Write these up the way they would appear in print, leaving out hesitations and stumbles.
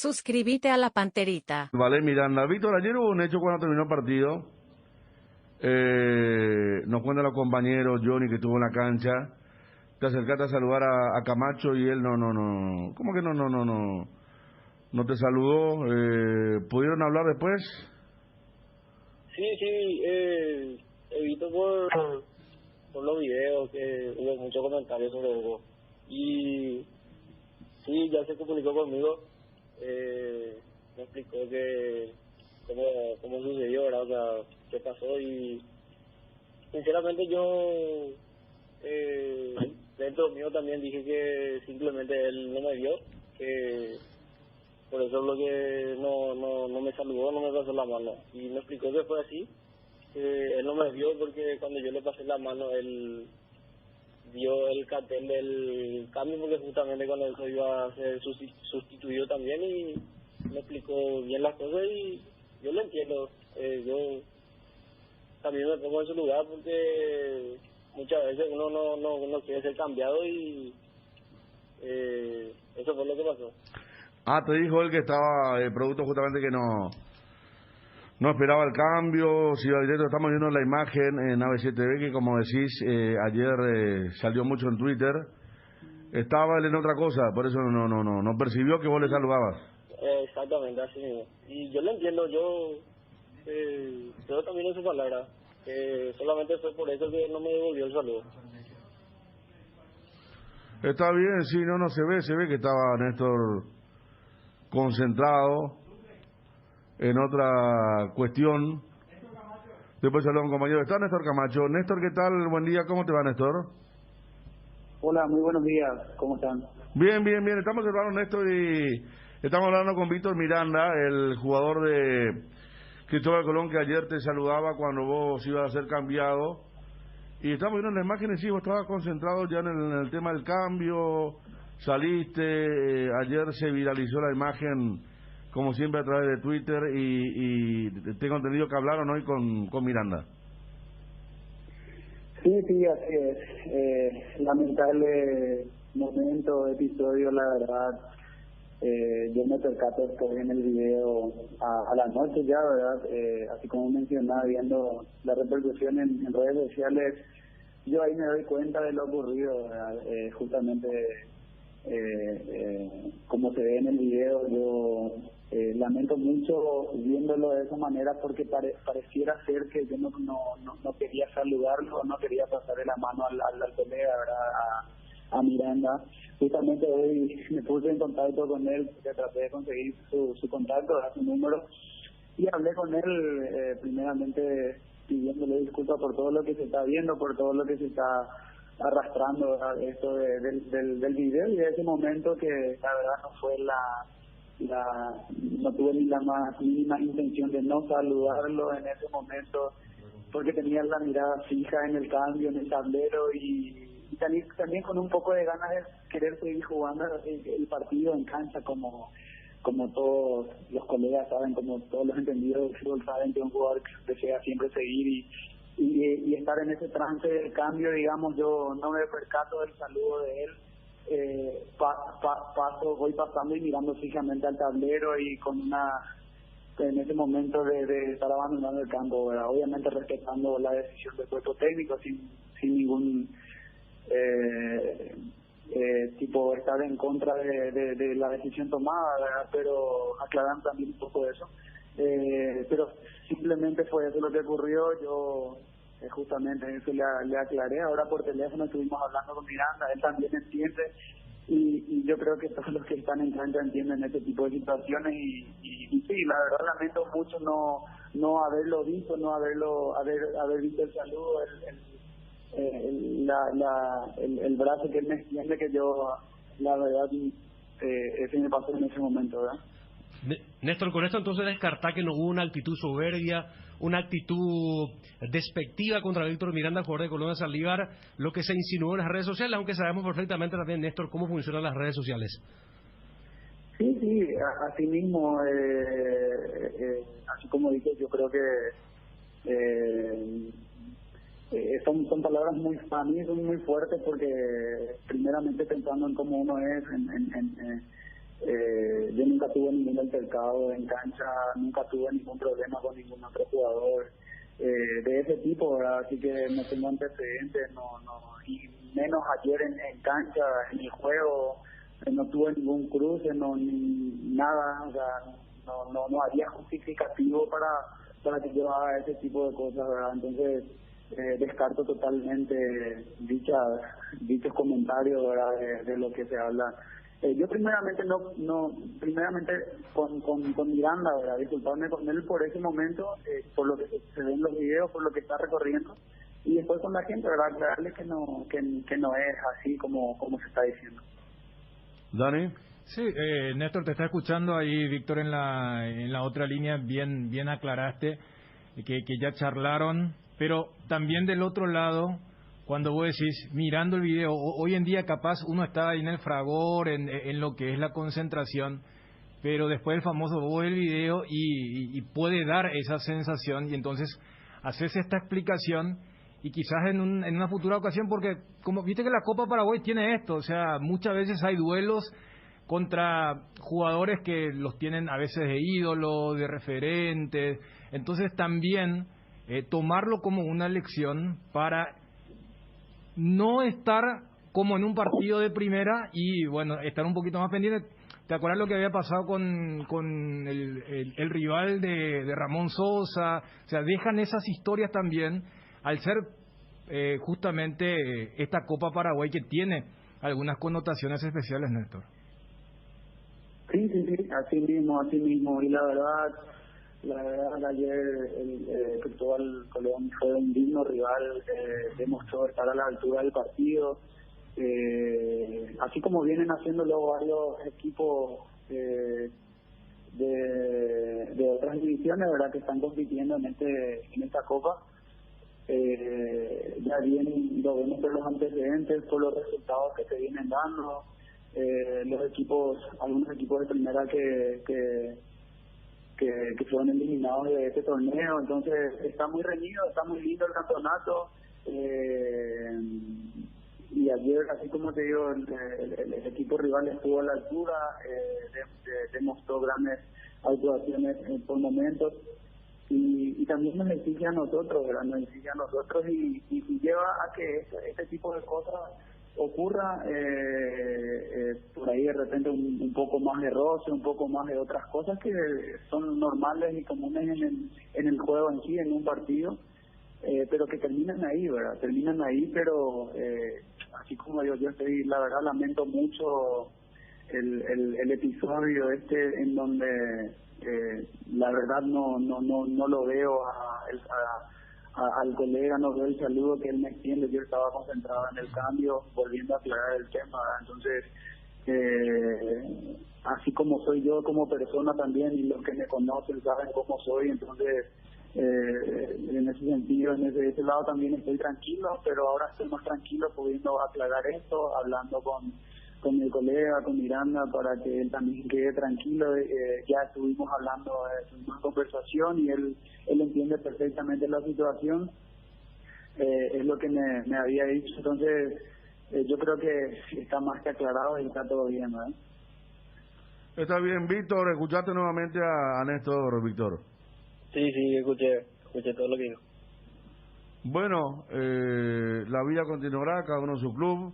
Suscríbete a la Panterita. Vale, Miranda. Víctor, ayer hubo un hecho cuando terminó el partido. Nos cuentan los compañeros, Johnny, que estuvo en la cancha. Te acercaste a saludar a Camacho y él no. ¿Cómo que no te saludó? ¿Pudieron hablar después? Sí, he visto por los videos que hubo muchos comentarios sobre eso. Y sí, ya se comunicó conmigo, me explicó que cómo sucedió, ¿verdad? O sea, qué pasó, y sinceramente yo dentro mío también dije que simplemente él no me vio, que por eso es lo que no me saludó, no me pasó la mano, y me explicó que fue así, que él no me vio porque cuando yo le pasé la mano él vio el cartel del cambio, porque justamente cuando eso iba a ser sustituido también, y me explicó bien las cosas y yo lo entiendo. Yo también me pongo en su lugar porque muchas veces uno no quiere ser cambiado, y eso fue lo que pasó. Te dijo él que estaba el producto justamente que no esperaba el cambio, si iba directo. Estamos viendo la imagen en AB7B que, como decís, ayer salió mucho en Twitter. Estaba él en otra cosa, por eso no percibió que vos le saludabas. Exactamente, así mismo. Y yo lo entiendo, yo también en su palabra, solamente fue por eso que no me devolvió el saludo. Está bien, sí, no se ve que estaba Néstor concentrado en otra cuestión. Después saludó a un compañero. Está Néstor Camacho. Néstor, ¿qué tal? Buen día, ¿cómo te va, Néstor? Hola, muy buenos días, ¿cómo están? Bien. Estamos hablando, Néstor, y estamos hablando con Víctor Miranda, el jugador de Cristóbal Colón, que ayer te saludaba cuando vos ibas a ser cambiado. Y estamos viendo las imágenes, sí, vos estabas concentrado ya en el tema del cambio, saliste, ayer se viralizó la imagen, como siempre, a través de Twitter, y tengo entendido que hablaron hoy con Miranda. Sí, así es. Lamentable momento, episodio, la verdad. Yo me percato, estoy en el video a la noche ya, ¿verdad? Así como mencionaba, viendo la repercusión en redes sociales, yo ahí me doy cuenta de lo ocurrido, ¿verdad? Justamente como se ve en el video, yo lamento mucho viéndolo de esa manera, porque pareciera ser que yo no quería saludarlo, no quería pasarle la mano al colega, ¿verdad? A Miranda. Justamente hoy me puse en contacto con él, porque traté de conseguir su contacto, su número, y hablé con él primeramente pidiéndole disculpas por todo lo que se está viendo, por todo lo que se está arrastrando, ¿verdad? Esto del video, y de ese momento que la verdad no fue no tuve ni la más mínima intención de no saludarlo en ese momento, porque tenía la mirada fija en el cambio, en el tablero, y también con un poco de ganas de querer seguir jugando el partido en cancha, como todos los colegas saben, como todos los entendidos del fútbol saben, que un jugador desea siempre seguir y estar en ese trance del cambio. Digamos, yo no me percato del saludo de él, voy pasando y mirando fijamente al tablero, y en ese momento de estar abandonando el campo, ¿verdad? Obviamente respetando la decisión del cuerpo técnico, sin ningún tipo estar en contra de la decisión tomada, ¿verdad? Pero aclarando también un poco eso, pero simplemente fue eso lo que ocurrió. Yo justamente eso le aclaré. Ahora por teléfono estuvimos hablando con Miranda, él también entiende, y yo creo que todos los que están en cancha entienden este tipo de situaciones, y sí, la verdad lamento mucho no haberlo visto, no haber visto el saludo, el brazo que él me extiende, que yo la verdad ese me pasó en ese momento, ¿verdad? Néstor, con esto entonces descartá que no hubo una actitud soberbia, una actitud despectiva contra Víctor Miranda, jugador de Colón de Saldívar, lo que se insinuó en las redes sociales, aunque sabemos perfectamente también, Néstor, cómo funcionan las redes sociales. Sí, así mismo, así como dices, yo creo que son palabras para mí son muy fuertes, porque primeramente pensando en cómo uno es, Yo nunca tuve ningún altercado en cancha, nunca tuve ningún problema con ningún otro jugador de ese tipo, ¿verdad? Así que no tengo antecedentes, y menos ayer en cancha, en el juego, no tuve ningún cruce, ni nada, o sea, no había justificativo para que yo haga ese tipo de cosas, ¿verdad? Entonces descarto totalmente dichos comentarios, ¿verdad? De lo que se habla. Yo primeramente primeramente con Miranda, ¿verdad? Disculparme con él por ese momento, por lo que se ve en los videos, por lo que está recorriendo, y después con la gente, ¿verdad? Aclararle que no es así como se está diciendo. Dani. Sí, Néstor, te está escuchando ahí, Víctor, en la otra línea, bien aclaraste que ya charlaron, pero también del otro lado, cuando vos decís, mirando el video, hoy en día capaz uno está ahí en el fragor, en lo que es la concentración, pero después el famoso vos el video y puede dar esa sensación, y entonces haces esta explicación, y quizás en una futura ocasión, porque como viste que la Copa Paraguay tiene esto, o sea, muchas veces hay duelos contra jugadores que los tienen a veces de ídolo, de referentes, entonces también tomarlo como una lección para no estar como en un partido de primera y, bueno, estar un poquito más pendiente. ¿Te acuerdas lo que había pasado con el rival de Ramón Sosa? O sea, dejan esas historias también al ser justamente esta Copa Paraguay que tiene algunas connotaciones especiales, Néstor. Sí, así mismo. Y la verdad ayer el Cristóbal Colón fue un digno rival, demostró estar a la altura del partido, así como vienen haciéndolo varios equipos de otras divisiones, verdad, que están compitiendo en esta Copa. Ya bien lo vemos por los antecedentes, por los resultados que se vienen dando, algunos equipos de primera que fueron eliminados de este torneo, entonces está muy reñido, está muy lindo el campeonato, y ayer, así como te digo, el equipo rival estuvo a la altura, demostró grandes actuaciones por momentos, y también nos exige a nosotros, ¿verdad? Y lleva a que este tipo de cosas ocurra, por ahí de repente un poco más de roce, un poco más de otras cosas que son normales y comunes en el juego en sí, en un partido, pero que terminan ahí, ¿verdad? Pero así como yo estoy, la verdad, lamento mucho el episodio en donde la verdad no lo veo al colega, no veo el saludo que él me extiende. Yo estaba concentrado en el cambio, volviendo a aclarar el tema, ¿verdad? Entonces, así como soy yo como persona también, y los que me conocen saben cómo soy, entonces en ese sentido, en ese lado también estoy tranquilo, pero ahora estoy más tranquilo pudiendo aclarar esto, hablando con mi colega, con Miranda, para que él también quede tranquilo. Ya estuvimos hablando, tuvimos una conversación, y él entiende perfectamente la situación, es lo que me había dicho. Entonces yo creo que está más que aclarado y está todo bien, ¿verdad? Está bien, Víctor. ¿Escuchaste nuevamente a Néstor, Víctor? Sí, escuché todo lo que dijo. Bueno, la vida continuará, cada uno en su club.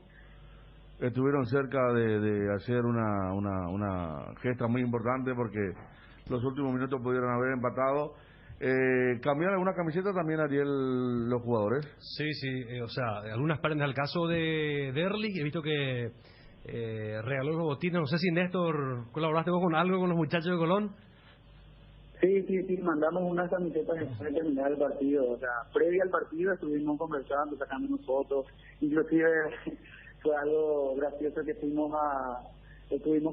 Estuvieron cerca de hacer una gesta muy importante, porque los últimos minutos pudieron haber empatado. ¿Cambiaron alguna camiseta también, Ariel, los jugadores? Sí, o sea, algunas prendas. Al caso de Derlich, he visto que regaló los botines. No sé si, Néstor, colaboraste vos con algo con los muchachos de Colón. Sí, mandamos unas camisetas después de terminar el partido. O sea, previa al partido estuvimos conversando, sacándonos fotos, inclusive fue algo gracioso que estuvimos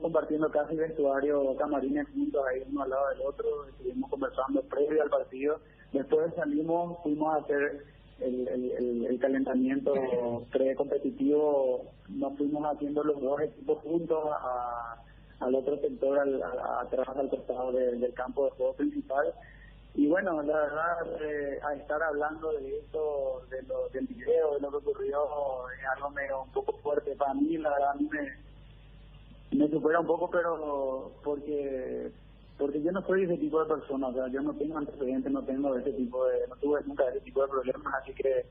compartiendo casi vestuario, camarines juntos, ahí uno al lado del otro, estuvimos conversando previo al partido. Después fuimos a hacer el calentamiento pre-competitivo, nos fuimos haciendo los dos equipos juntos al otro sector, atrás al costado del campo de juego principal. Y bueno, la verdad, a estar hablando de esto, del video, de lo que ocurrió, es algo medio un poco fuerte para mí. La verdad, a mí me supera un poco, pero porque yo no soy ese tipo de persona, o sea, yo no tengo antecedentes, no tuve nunca ese tipo de problemas, así que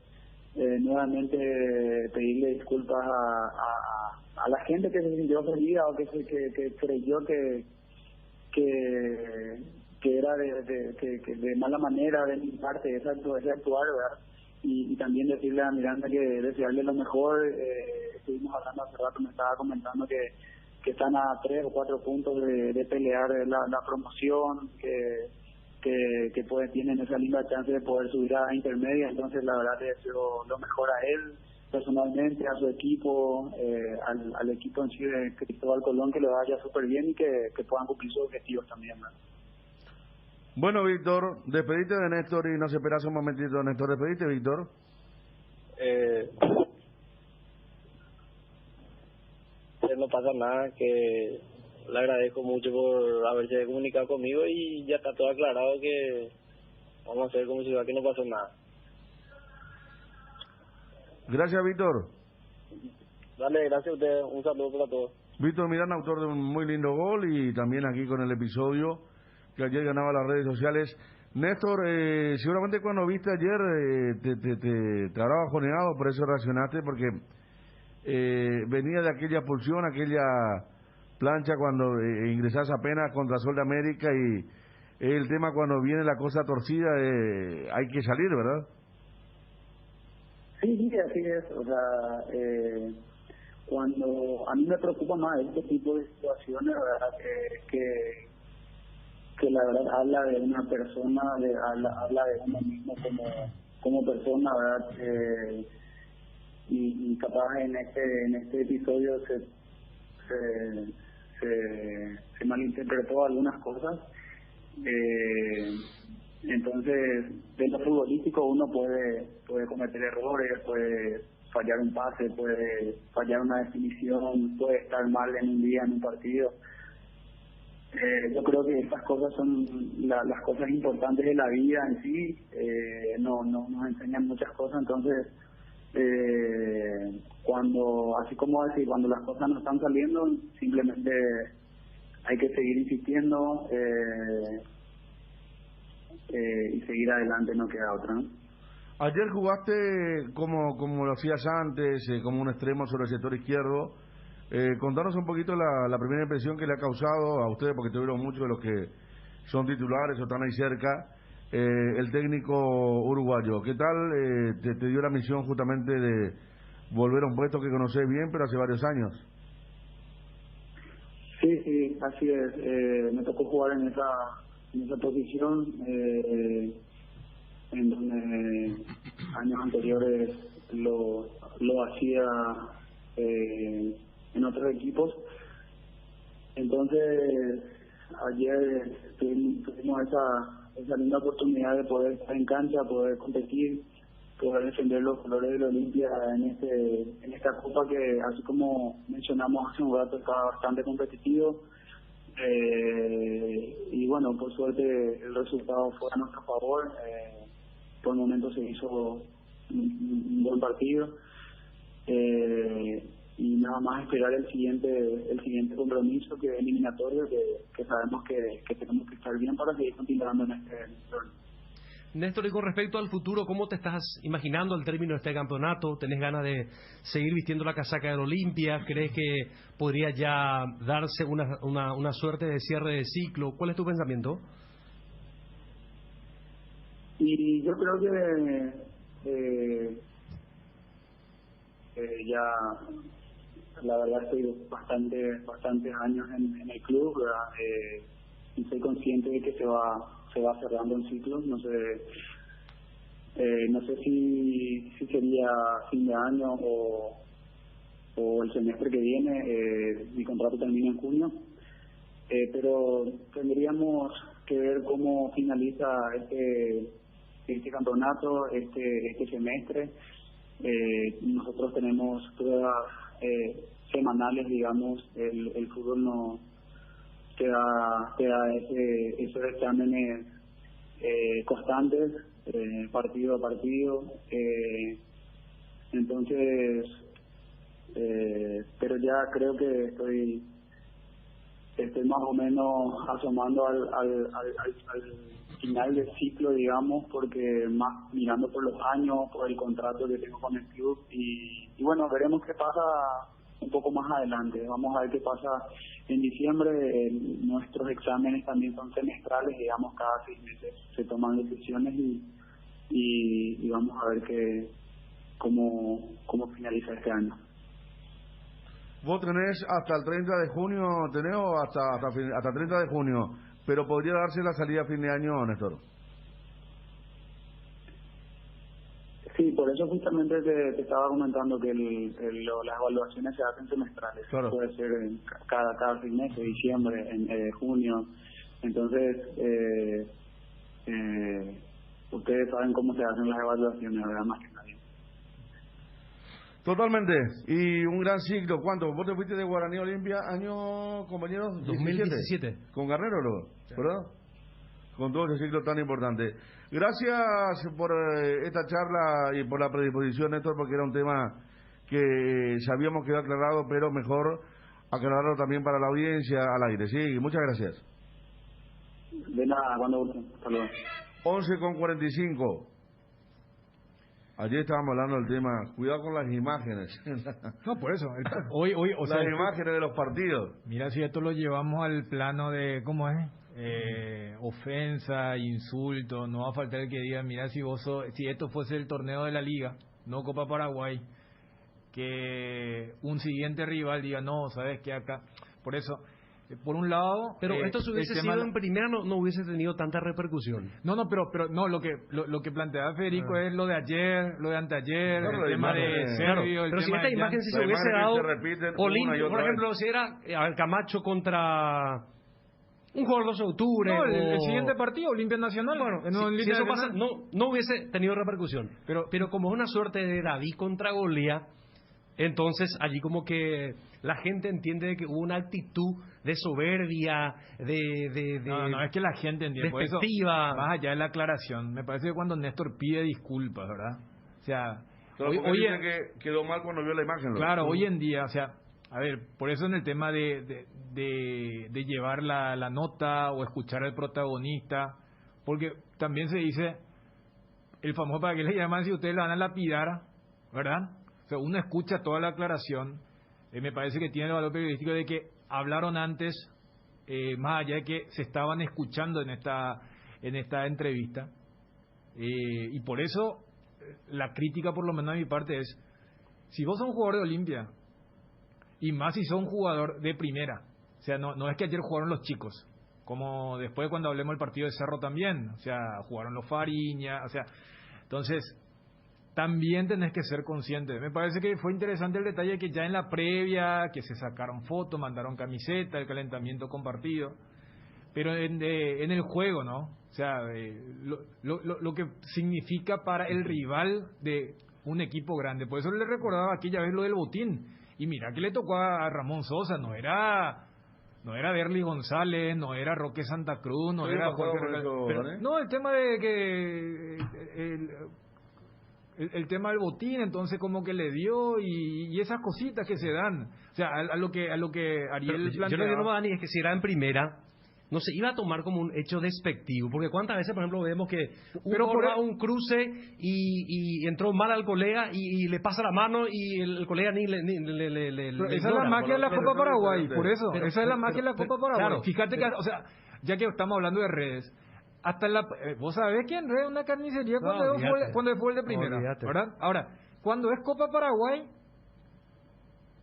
nuevamente pedirle disculpas a la gente que se sintió ofendida o que creyó que era de mala manera de mi parte ese actuar, ¿verdad? Y también decirle a Miranda que desearle lo mejor. Estuvimos hablando hace rato, me estaba comentando que están a 3 o 4 puntos de pelear la promoción, que tienen esa linda chance de poder subir a intermedia. Entonces la verdad le deseo lo mejor a él personalmente, a su equipo, al equipo en sí de Cristóbal Colón, que le vaya súper bien y que puedan cumplir sus objetivos también, ¿no? Bueno, Víctor, despedite de Néstor y nos esperas un momentito, Néstor. Despedite, Víctor. No pasa nada, que le agradezco mucho por haberse comunicado conmigo y ya está todo aclarado, que vamos a hacer como si aquí no pasó nada. Gracias, Víctor. Dale, gracias a ustedes, un saludo para todos. Víctor Miranda, autor de un muy lindo gol y también aquí con el episodio que ayer ganaba las redes sociales. Néstor, seguramente cuando viste ayer te habrá bajoneado, por eso reaccionaste, porque venía de aquella expulsión, aquella plancha cuando ingresás apenas contra Sol de América, y el tema cuando viene la cosa torcida, hay que salir, ¿verdad? Sí, así es. O sea, cuando a mí me preocupa más este tipo de situaciones, ¿verdad? Que la verdad habla de una persona, habla de uno mismo como persona, ¿verdad? Y capaz en este episodio se malinterpretó algunas cosas. Entonces, de lo futbolístico uno puede cometer errores, puede fallar un pase, puede fallar una definición, puede estar mal en un día en un partido. Yo creo que estas cosas son las cosas importantes de la vida en sí. Nos enseñan muchas cosas. Entonces, así como decir, cuando las cosas no están saliendo, simplemente hay que seguir insistiendo y seguir adelante, no queda otra, ¿no? Ayer jugaste como lo hacías antes, como un extremo sobre el sector izquierdo. Contanos un poquito la primera impresión que le ha causado a ustedes, porque tuvieron muchos de los que son titulares o están ahí cerca, el técnico uruguayo. ¿Qué tal te dio la misión justamente de volver a un puesto que conocés bien, pero hace varios años? Sí, así es. Me tocó jugar en esa posición, en donde años anteriores lo hacía en otros equipos. Entonces ayer tuvimos esa linda oportunidad de poder estar en cancha, poder competir, poder defender los colores de la Olimpia en esta copa, que así como mencionamos hace un rato está bastante competitivo. Y bueno, por suerte el resultado fue a nuestro favor. Por el momento se hizo un buen partido. Y nada más esperar el siguiente compromiso, que es eliminatorio, que sabemos que tenemos que estar bien para seguir continuando en este torneo. Néstor, y con respecto al futuro, ¿cómo te estás imaginando al término de este campeonato? ¿Tenés ganas de seguir vistiendo la casaca de la Olimpia? ¿Crees que podría ya darse una suerte de cierre de ciclo? ¿Cuál es tu pensamiento? Y yo creo que ya la verdad estoy bastantes años en el club, ¿verdad? Y soy consciente de que se va cerrando un ciclo. No sé si sería fin de año o el semestre que viene. Mi contrato termina en junio, pero tendríamos que ver cómo finaliza este campeonato, este semestre. Nosotros tenemos pruebas semanales, digamos. El fútbol no te da esos exámenes constantes, partido a partido. Entonces, pero ya creo que estoy más o menos asomando al final del ciclo, digamos, porque más mirando por los años, por el contrato que tengo con el club y bueno, veremos qué pasa un poco más adelante. Vamos a ver qué pasa en diciembre. Nuestros exámenes también son semestrales, digamos, cada 6 meses se toman decisiones y vamos a ver cómo finaliza este año. Vos tenés hasta el 30 de junio, tenés o hasta 30 de junio, pero podría darse la salida a fin de año, Néstor. Sí, por eso justamente te estaba comentando que las evaluaciones se hacen semestrales. Claro. Puede ser cada 6 meses, diciembre, junio. Entonces, ustedes saben cómo se hacen las evaluaciones, ¿verdad? Más que nadie. Totalmente. Y un gran ciclo. ¿Cuánto? ¿Vos te fuiste de Guaraní Olimpia año, compañeros? 2017. Con Guerrero, ¿verdad? Con todo ese ciclo tan importante. Gracias por esta charla y por la predisposición, Néstor, porque era un tema que sabíamos que iba aclarado, pero mejor aclararlo también para la audiencia al aire. Sí, muchas gracias. De nada, cuando gusten. Hasta luego. 11:45. Ayer estábamos hablando del tema, cuidado con las imágenes. No, por eso. Hoy, o sea, las imágenes de los partidos. Mira, si esto lo llevamos al plano de, ¿cómo es? Ofensa, insulto, no va a faltar el que diga, mira, si esto fuese el torneo de la Liga, no Copa Paraguay, que un siguiente rival diga, no, sabes que acá, por eso, por un lado, pero esto si hubiese sido en primera no hubiese tenido tanta repercusión. No, pero no, lo que planteaba Federico es lo de ayer, lo de anteayer, el tema de Sergio, pero si esta imagen si se hubiese dado Olimpia, por ejemplo, si era Camacho contra un jugador 12 de octubre. No, el siguiente partido, Olimpia Nacional. Bueno, si eso pasa, no hubiese tenido repercusión. Pero como es una suerte de David contra Goliat, entonces allí como que la gente entiende que hubo una actitud de soberbia, No, es que la gente entiende. Por eso, más allá de la aclaración, me parece que cuando Néstor pide disculpas, ¿verdad? O sea, hoy que quedó mal cuando vio la imagen. Claro, hoy en día, o sea, a ver, por eso en el tema de llevar la nota o escuchar al protagonista, porque también se dice, el famoso, ¿para qué le llaman si ustedes la van a lapidar? ¿Verdad? O sea, uno escucha toda la aclaración, me parece que tiene el valor periodístico de que hablaron antes, más allá de que se estaban escuchando en esta entrevista, y por eso la crítica, por lo menos de mi parte, es, si vos sos un jugador de Olimpia, y más si sos un jugador de primera, o sea, no es que ayer jugaron los chicos, como después cuando hablemos del partido de Cerro también, o sea, jugaron los Fariña, o sea, entonces también tenés que ser consciente. Me parece que fue interesante el detalle que ya en la previa, que se sacaron fotos, mandaron camiseta, el calentamiento compartido, pero en el juego, ¿no? O sea, lo que significa para el rival de un equipo grande. Por eso le recordaba aquella vez lo del botín. Y mira que le tocó a Ramón Sosa, no era Derly González, no era Roque Santa Cruz, no era Jorge... No, el tema de que... El tema del botín, entonces como que le dio y esas cositas que se dan. O sea, a lo que Ariel planteaba... Yo lo que no, Dani, es que si era en primera, no se iba a tomar como un hecho despectivo, porque cuántas veces, por ejemplo, vemos que un cruce y entró mal al colega y le pasa la mano y el colega ni le esa es la magia de la Copa Paraguay, por eso, esa es la magia de la Copa Paraguay. Claro, fíjate que, o sea, ya que estamos hablando de redes, hasta vos sabés que en redes una carnicería cuando es fútbol de primera, ¿verdad? Ahora, cuando es Copa Paraguay,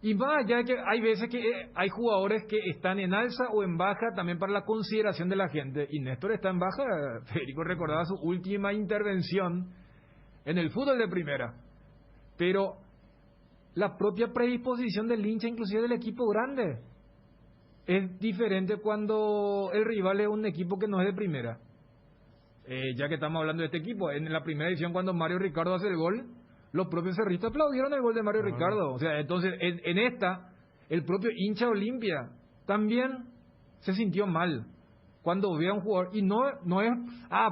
y más allá de que hay veces que hay jugadores que están en alza o en baja también para la consideración de la gente, y Néstor está en baja. Federico recordaba su última intervención en el fútbol de primera, pero la propia predisposición del hincha, inclusive del equipo grande, es diferente cuando el rival es un equipo que no es de primera. Ya que estamos hablando de este equipo, en la primera edición cuando Mario Ricardo hace el gol, los propios cerristas aplaudieron el gol de Mario Ricardo. O sea, entonces, en esta, el propio hincha Olimpia también se sintió mal cuando ve a un jugador. Y no es,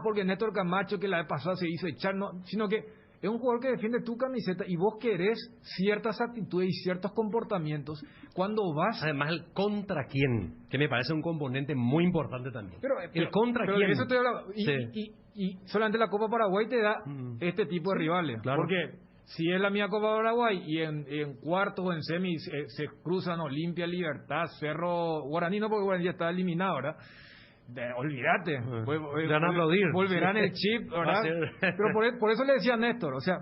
porque Néstor Camacho, que la vez pasada se hizo echar, no, sino que es un jugador que defiende tu camiseta y vos querés ciertas actitudes y ciertos comportamientos cuando vas... Además, el contra quién, que me parece un componente muy importante también. El contra pero quién. de eso estoy hablando. Sí. Y solamente la Copa Paraguay te da este tipo de rivales. Claro. Porque si es la mía Copa Paraguay y en cuartos o en semis se cruzan Olimpia, Libertad, Cerro, Guaraní, no porque Guaraní ya está eliminado, ¿verdad? Olvídate, van a aplaudir. Volverán el chip, ¿verdad? Pero por eso le decía a Néstor, o sea,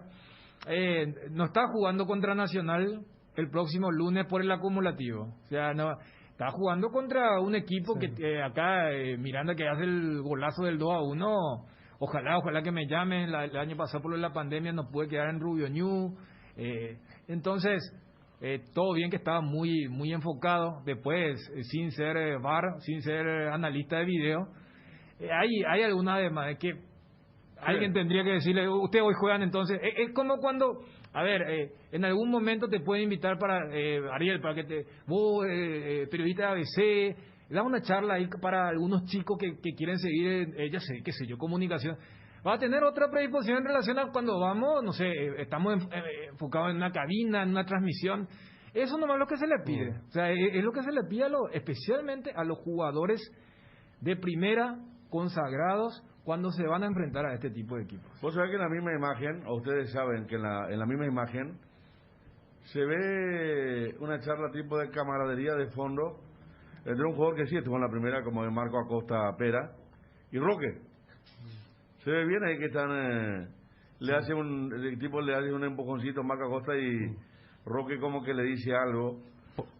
no está jugando contra Nacional el próximo lunes por el acumulativo, o sea, no está jugando contra un equipo que acá Miranda, que hace el golazo del 2-1. Ojalá que me llamen. El año pasado por la pandemia no pude quedar en Rubio Ñu, entonces todo bien, que estaba muy enfocado. Después, sin ser VAR, sin ser analista de video, hay alguna además de que alguien tendría que decirle, ustedes hoy juegan, entonces es como cuando, a ver, en algún momento te pueden invitar para Ariel, para que vos, periodista de ABC, da una charla ahí para algunos chicos que quieren seguir, qué sé yo, comunicación. Va a tener otra predisposición en relación a cuando vamos, no sé, estamos enfocados en una cabina, en una transmisión. Eso nomás es lo que se le pide. O sea, es lo que se le pide especialmente a los jugadores de primera, consagrados, cuando se van a enfrentar a este tipo de equipos. Vos sabés que en la misma imagen, o ustedes saben que en la misma imagen, se ve una charla tipo de camaradería de fondo entre un jugador que sí estuvo en la primera, como de Marco Acosta Pera, y Roque. Se ve bien ahí que están, el tipo le hace un empujoncito a Marco Acosta y Roque como que le dice algo.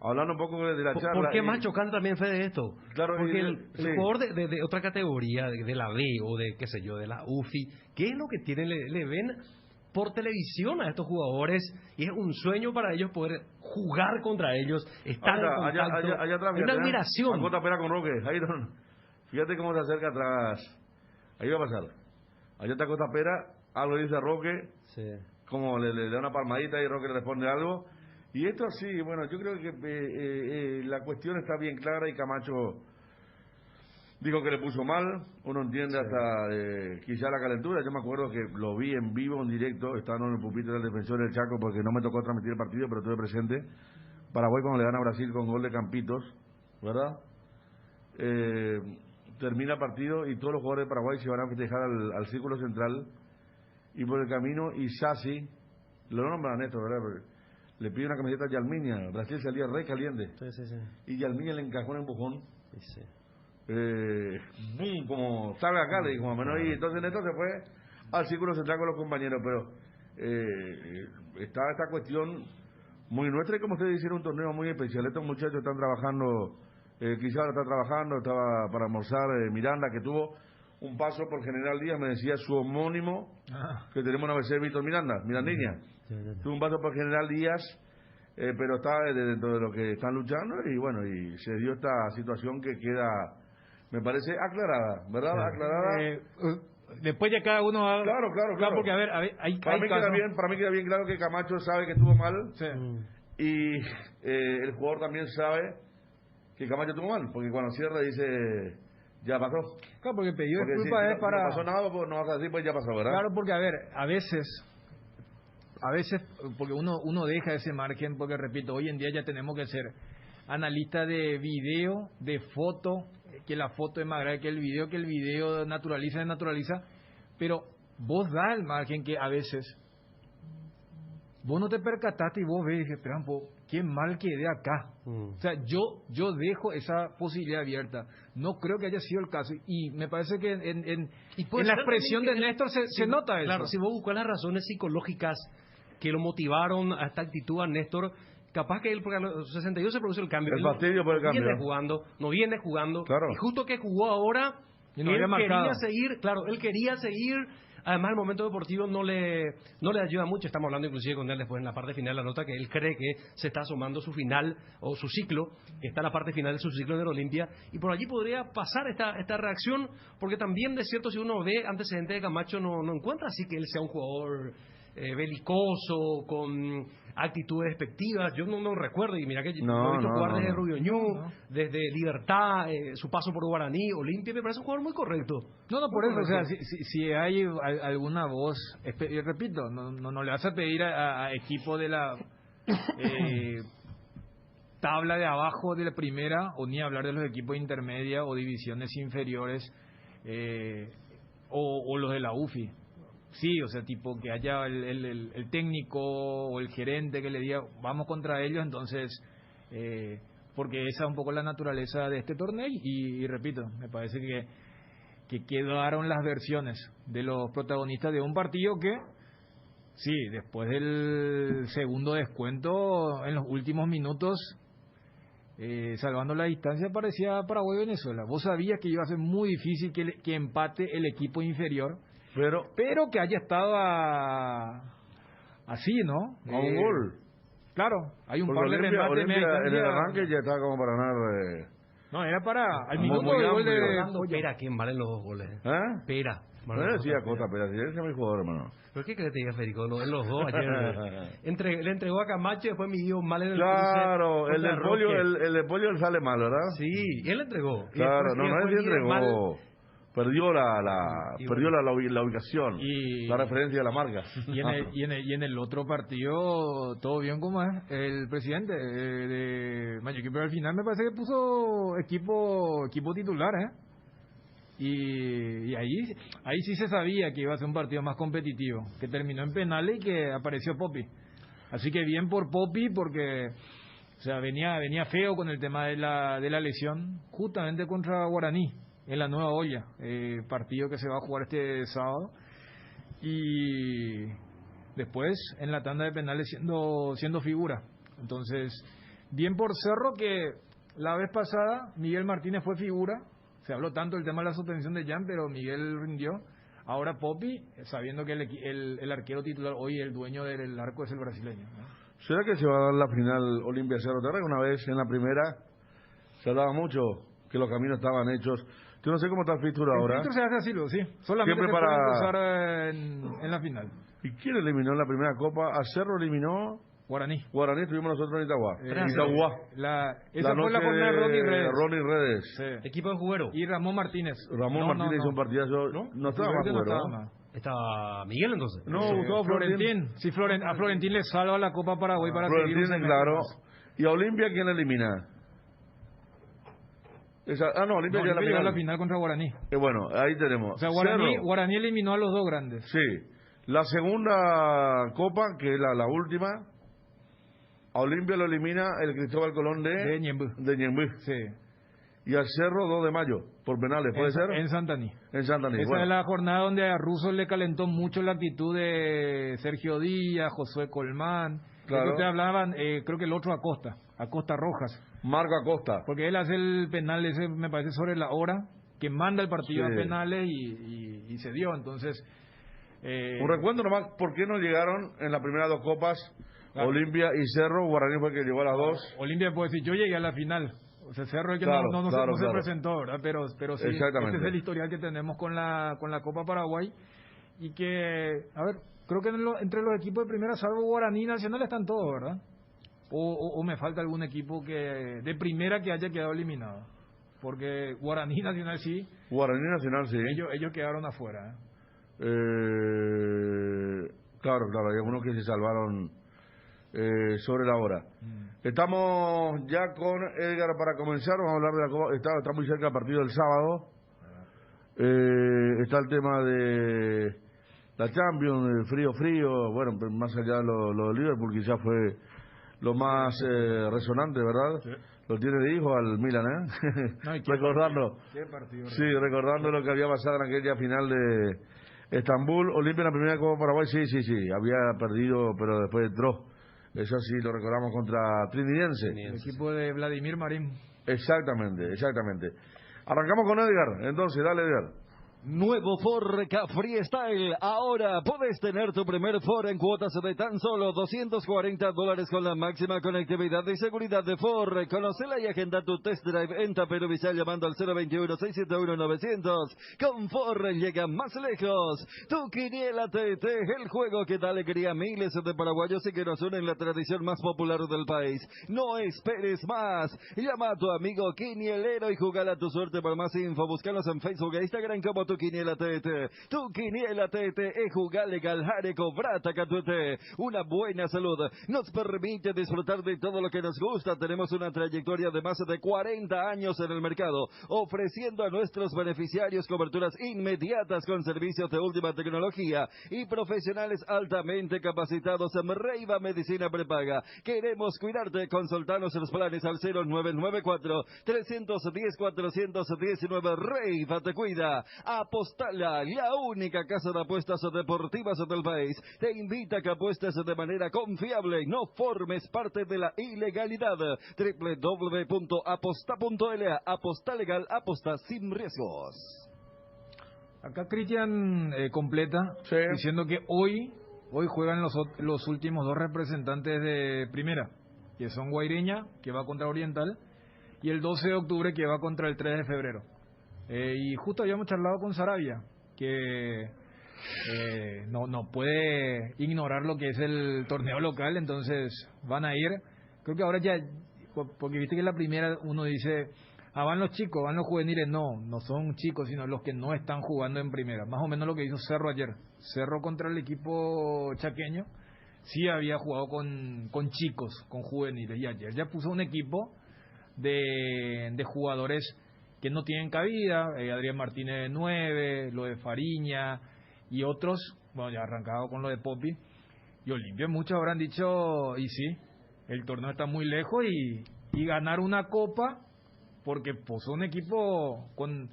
Hablando un poco de la charla. ¿Por qué más chocante también fue de esto? Claro, porque el jugador de otra categoría, de la B o de, qué sé yo, de la UFI, ¿qué es lo que tienen? Le ven por televisión a estos jugadores y es un sueño para ellos poder jugar contra ellos, estar en contacto. Allá atrás, una admiración. Acosta Pera con Roque. Ahí fíjate cómo se acerca atrás. Ahí va a pasar. Allá está Acosta Pera, algo dice a Roque, como le da una palmadita y Roque le responde algo. Y esto sí, bueno, yo creo que la cuestión está bien clara y Camacho dijo que le puso mal. Uno entiende hasta quizá la calentura. Yo me acuerdo que lo vi en vivo, en directo, estando en el pupitre del Defensor del Chaco, porque no me tocó transmitir el partido, pero estuve presente. Paraguay cuando le gana a Brasil con gol de Campitos, ¿verdad? Termina el partido y todos los jugadores de Paraguay se van a festejar al círculo central, y por el camino Isasi, lo nombran a Néstor, ¿verdad? Porque le pide una camiseta a Yalmiña. Brasil salía re caliente. Y Yalmiña le encajó un empujón. Como salga acá, le dijo más o menos. Y entonces Néstor se fue al círculo central con los compañeros. Pero está esta cuestión muy nuestra, y como ustedes hicieron un torneo muy especial. Estos muchachos están trabajando, quizás ahora está trabajando, estaba para almorzar Miranda, que tuvo un paso por General Díaz, me decía su homónimo, que tenemos una vez, Víctor Mirandiña. Tuvo un paso por General Díaz, pero está dentro de lo que están luchando, y bueno, y se dio esta situación que queda, me parece, aclarada, ¿verdad? Aclarada. Después ya cada uno haga... Claro. Porque a ver, hay para mí queda bien claro que Camacho sabe que estuvo mal, y el jugador también sabe que Camacho estuvo mal, porque cuando cierra dice... Ya pasó. Claro, porque el pedido de disculpas es para... No pasó nada, pues no vas a decir, pues ya pasó, ¿verdad? Claro, porque a ver, a veces, porque uno deja ese margen, porque repito, hoy en día ya tenemos que ser analistas de video, de foto, que la foto es más grave que el video naturaliza, pero vos da el margen que a veces vos no te percataste y vos ves y dices, espera un poco, qué mal quedé acá. O sea, yo dejo esa posibilidad abierta. No creo que haya sido el caso. Y me parece que en la expresión de Néstor se nota eso. Claro, si vos buscas las razones psicológicas que lo motivaron a esta actitud a Néstor, capaz que él, porque a los 62 se produjo el cambio. El fastidio por el cambio. No viene jugando. Claro. Y justo que jugó ahora, y no él quería seguir. Además, el momento deportivo no le ayuda mucho. Estamos hablando inclusive con él después en la parte final de la nota, que él cree que se está asomando su final o su ciclo, que está en la parte final de su ciclo en el Olimpia, y por allí podría pasar esta reacción, porque también, de cierto, si uno ve antecedentes de Camacho, no encuentra así que él sea un jugador belicoso, con actitudes despectivas. Yo no recuerdo, y mira que No, lo he visto jugar no, desde no. Rubioñú, desde Libertad, su paso por Guaraní, Olimpia, me parece un jugador muy correcto. No, por eso, o sea, si hay alguna voz, repito, no le vas a pedir a equipo de la tabla de abajo de la primera, o ni hablar de los equipos intermedia o divisiones inferiores, o los de la UFI. Sí, o sea, tipo que haya el técnico o el gerente que le diga, vamos contra ellos, entonces, porque esa es un poco la naturaleza de este torneo, y repito, me parece que quedaron las versiones de los protagonistas de un partido que, sí, después del segundo descuento, en los últimos minutos, salvando la distancia, parecía Paraguay-Venezuela. Vos sabías que iba a ser muy difícil que empate el equipo inferior, pero que haya estado así, ¿no? A un gol. Claro, hay un Porque par de remates de media Olimpia, en el distancia. arranque ya estaba como para ganar. No, era para al Muy minuto del gol de amplio. Fernando Pera, ¿quién vale los dos goles? Pera. No le decía Cota, pero así es mi jugador, hermano. ¿Pero qué crees que te diga, Federico? En los dos ayer le entregó a Camacho y después midió mal en el Claro, cruce el del contra pollo, Roque. el del pollo él sale mal, ¿verdad? Sí, él le entregó. Y Claro, después- y no después él mide mal. entregó. Perdió la ubicación, Y- la referencia de la marca. Y en el otro partido, todo bien como es. El presidente de Mayoquí, pero al final me parece que puso equipo titular, ¿eh? Y ahí sí se sabía que iba a ser un partido más competitivo, que terminó en penales y que apareció Popi. Así que bien por Popi, porque o sea, venía feo con el tema de la lesión, justamente contra Guaraní, en la Nueva Olla, partido que se va a jugar este sábado. Y después en la tanda de penales siendo figura. Entonces, bien por Cerro, que la vez pasada Miguel Martínez fue figura. Se habló tanto del tema de la suspensión de Jan, pero Miguel rindió. Ahora Popi, sabiendo que el arquero titular hoy, el dueño del arco, es el brasileño, ¿no? ¿Será que se va a dar la final Olimpia Cerro? ¿Te acuerdas que una vez en la primera se hablaba mucho que los caminos estaban hechos? Yo no sé cómo está el fixture ahora. El filtro se hace así, sí. Solamente Siempre se puede para- cruzar en la final. ¿Y quién eliminó en la primera copa? A Cerro eliminó Guaraní. Guaraní, estuvimos nosotros en Itagua. Eh, Itagua. Esa fue la noche jornada de Ronnie Redes. Ronnie Redes. Sí. Equipo de Juguero. Y Ramón Martínez. Ramón Martínez hizo un partidazo. No estaba más no Juguero, estaba ¿no? más. Estaba Miguel entonces. No, Gustavo Florentín. Sí, a Florentín le salva la Copa Paraguay para seguir un Florentín, semestre claro. más. ¿Y a Olimpia quién elimina? Olimpia No, ya llegó a la la final. final contra Guaraní. Bueno, ahí tenemos. O sea, Cerro. Guaraní eliminó a los dos grandes. Sí. La segunda copa, que es la última, a Olimpia lo elimina el Cristóbal Colón De Ñemby. de Ñemby. Sí. Y al Cerro 2 de mayo, por penales, ¿puede ser? En Santaní. En Santaní. Esa Bueno. es la jornada donde a Russo le calentó mucho la actitud de Sergio Díaz, Josué Colmán. Claro. Ustedes hablaban, creo que el otro Acosta Rojas. Marco Acosta. Porque él hace el penal ese, me parece, sobre la hora, que manda el partido Sí. a penales y se dio. Entonces, Un recuento nomás, ¿por qué no llegaron en las primeras dos copas Claro. Olimpia y Cerro? Guaraní fue el que llegó a las dos. Olimpia puede decir, yo llegué a la final. O sea, Cerro es que Claro, no claro, se claro. presentó, ¿verdad? Pero sí, Exactamente. este es el historial que tenemos con la Copa Paraguay. Y que, a ver, creo que entre los equipos de primera, salvo Guaraní y Nacional, están todos, ¿verdad? O me falta algún equipo que de primera que haya quedado eliminado. Porque Guaraní y Nacional sí, Guaraní Nacional, sí. ellos quedaron afuera, ¿eh? Claro, hay algunos que se salvaron sobre la hora. Estamos ya con Edgar para comenzar. Vamos a hablar de la Copa. Está muy cerca el partido del sábado. Está el tema de la Champions, el frío. Bueno, pero más allá de lo de Liverpool, quizás fue lo más resonante, ¿verdad? Sí. Lo tiene de hijo al Milan, ¿eh? No, ¿y qué Recordando. ¿Qué partido? Sí, recordando lo que había pasado en aquella final de Estambul. Olimpia en la primera Copa Paraguay, sí, había perdido, pero después entró. Eso sí, lo recordamos contra Trinidad. El equipo de Vladimir Marín. Exactamente. Arrancamos con Edgar, entonces, dale Edgar. Nuevo Ford Ka Freestyle. Ahora puedes tener tu primer Ford en cuotas de tan solo $240 con la máxima conectividad y seguridad de Ford. Conocela y agenda tu test drive en Tapero Visual llamando al 021-671-900. Con Ford llega más lejos. Tu Quiniela TT, el juego que da alegría a miles de paraguayos y que nos une en la tradición más popular del país. No esperes más. Llama a tu amigo quinielero y jugala tu suerte. Para más info, búscanos en Facebook e Instagram como Tu Quiniela TT. Tu Quiniela TT es jugar legal, jare, cobrata, catuete. Una buena salud nos permite disfrutar de todo lo que nos gusta. Tenemos una trayectoria de más de 40 años en el mercado, ofreciendo a nuestros beneficiarios coberturas inmediatas con servicios de última tecnología y profesionales altamente capacitados en Reiva Medicina Prepaga. Queremos cuidarte. Consultanos los planes al 0994-310-419. Reiva te cuida. Apostala, la única casa de apuestas deportivas del país, te invita a que apuestes de manera confiable y no formes parte de la ilegalidad. www.aposta.la. Aposta legal, aposta sin riesgos. Acá Cristian completa diciendo que hoy juegan los últimos dos representantes de primera, que son Guaireña, que va contra Oriental, y el 12 de octubre, que va contra el 3 de febrero. Y justo habíamos charlado con Sarabia, que no puede ignorar lo que es el torneo local, entonces van a ir. Creo que ahora ya, porque viste que la primera uno dice, van los chicos, van los juveniles. No son chicos, sino los que no están jugando en primera. Más o menos lo que hizo Cerro ayer. Cerro contra el equipo chaqueño sí había jugado con chicos, con juveniles, y ayer ya puso un equipo de jugadores que no tienen cabida. Adrián Martínez de 9, lo de Fariña y otros. Bueno, ya arrancado con lo de Popi y Olimpia. Muchos habrán dicho, y sí, el torneo está muy lejos, y ganar una copa, porque puso un equipo con...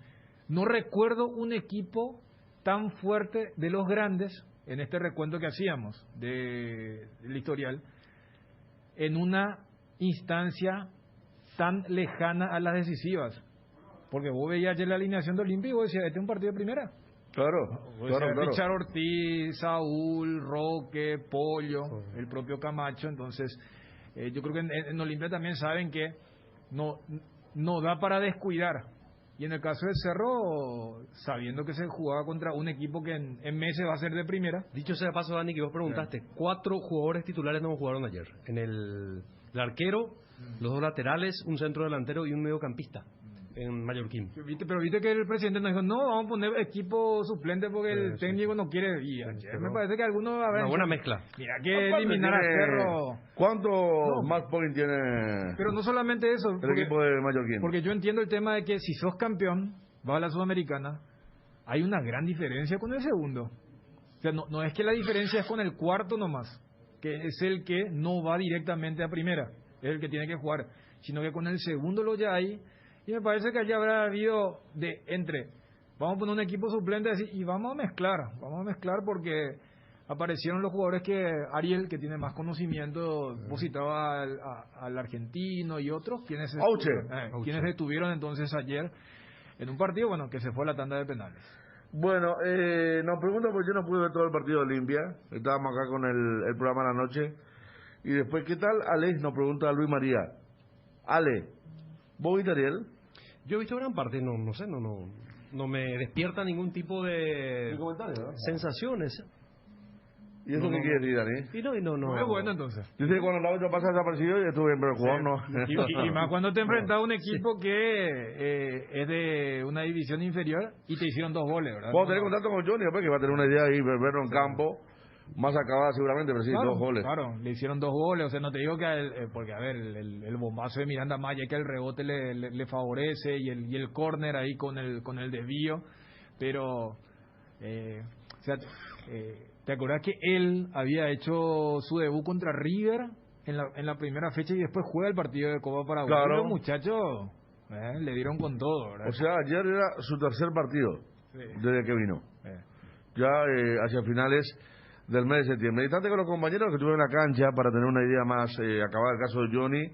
No recuerdo un equipo tan fuerte de los grandes en este recuento que hacíamos del historial, en una instancia tan lejana a las decisivas. Porque vos veías ayer la alineación de Olimpia y vos decías, este es un partido de primera. Claro. Richard Ortiz, Saúl, Roque, Pollo, el propio Camacho. Entonces, yo creo que en Olimpia también saben que no da para descuidar. Y en el caso del Cerro, sabiendo que se jugaba contra un equipo que en meses va a ser de primera. Dicho sea de paso, Dani, que vos preguntaste, 4 jugadores titulares no jugaron ayer. En el arquero, los 2 laterales, un centro delantero y un mediocampista en Mallorquín. Pero viste que el presidente nos dijo, no, vamos a poner equipo suplente porque el técnico no quiere. Y ayer me parece que algunos... Una buena mezcla. Mira que eliminar a Cerro... ¿Cuánto más point tiene? Pero no solamente eso. El equipo de Mallorquín. Porque yo entiendo el tema de que si sos campeón, vas a la Sudamericana, hay una gran diferencia con el segundo. O sea, no es que la diferencia es con el cuarto nomás, que es el que no va directamente a primera, es el que tiene que jugar, sino que con el segundo lo ya hay. Y me parece que allá habrá habido vamos a poner un equipo suplente y vamos a mezclar porque aparecieron los jugadores que Ariel, que tiene más conocimiento, citaba al argentino y otros, quienes estuvieron entonces ayer en un partido, bueno, que se fue a la tanda de penales. Bueno, nos pregunta por qué no pude ver todo el partido de Olimpia. Estábamos acá con el programa de la noche. Y después, ¿qué tal? Ale, nos pregunta Luis María. Ale, ¿vos viste, Ariel? Yo he visto gran parte, no sé, no me despierta ningún tipo de sensaciones. ¿Y eso qué quiere decir, Dani? No es bueno, entonces. Dice que cuando la otra pasa desaparecido y estuve bien, pero jugador no. Y más cuando te enfrentas a un equipo que es de una división inferior y te hicieron 2 goles, ¿verdad? Puedo tener contacto con Johnny, que va a tener una idea ahí, verlo en campo. Más acabada seguramente, pero sí, claro, 2 goles. Claro, le hicieron 2 goles, o sea, no te digo que porque a ver, el bombazo de Miranda Maya, que el rebote le favorece y el córner ahí con el desvío, pero o sea, ¿te acordás que él había hecho su debut contra River en la primera fecha y después juega el partido de Copa Paraguay? Claro. Los muchachos le dieron con todo, ¿verdad? O sea, ayer era su tercer partido desde que vino. Ya hacia finales del mes de septiembre. Y tanto con los compañeros que estuvieron en la cancha para tener una idea más acabada del caso de Johnny,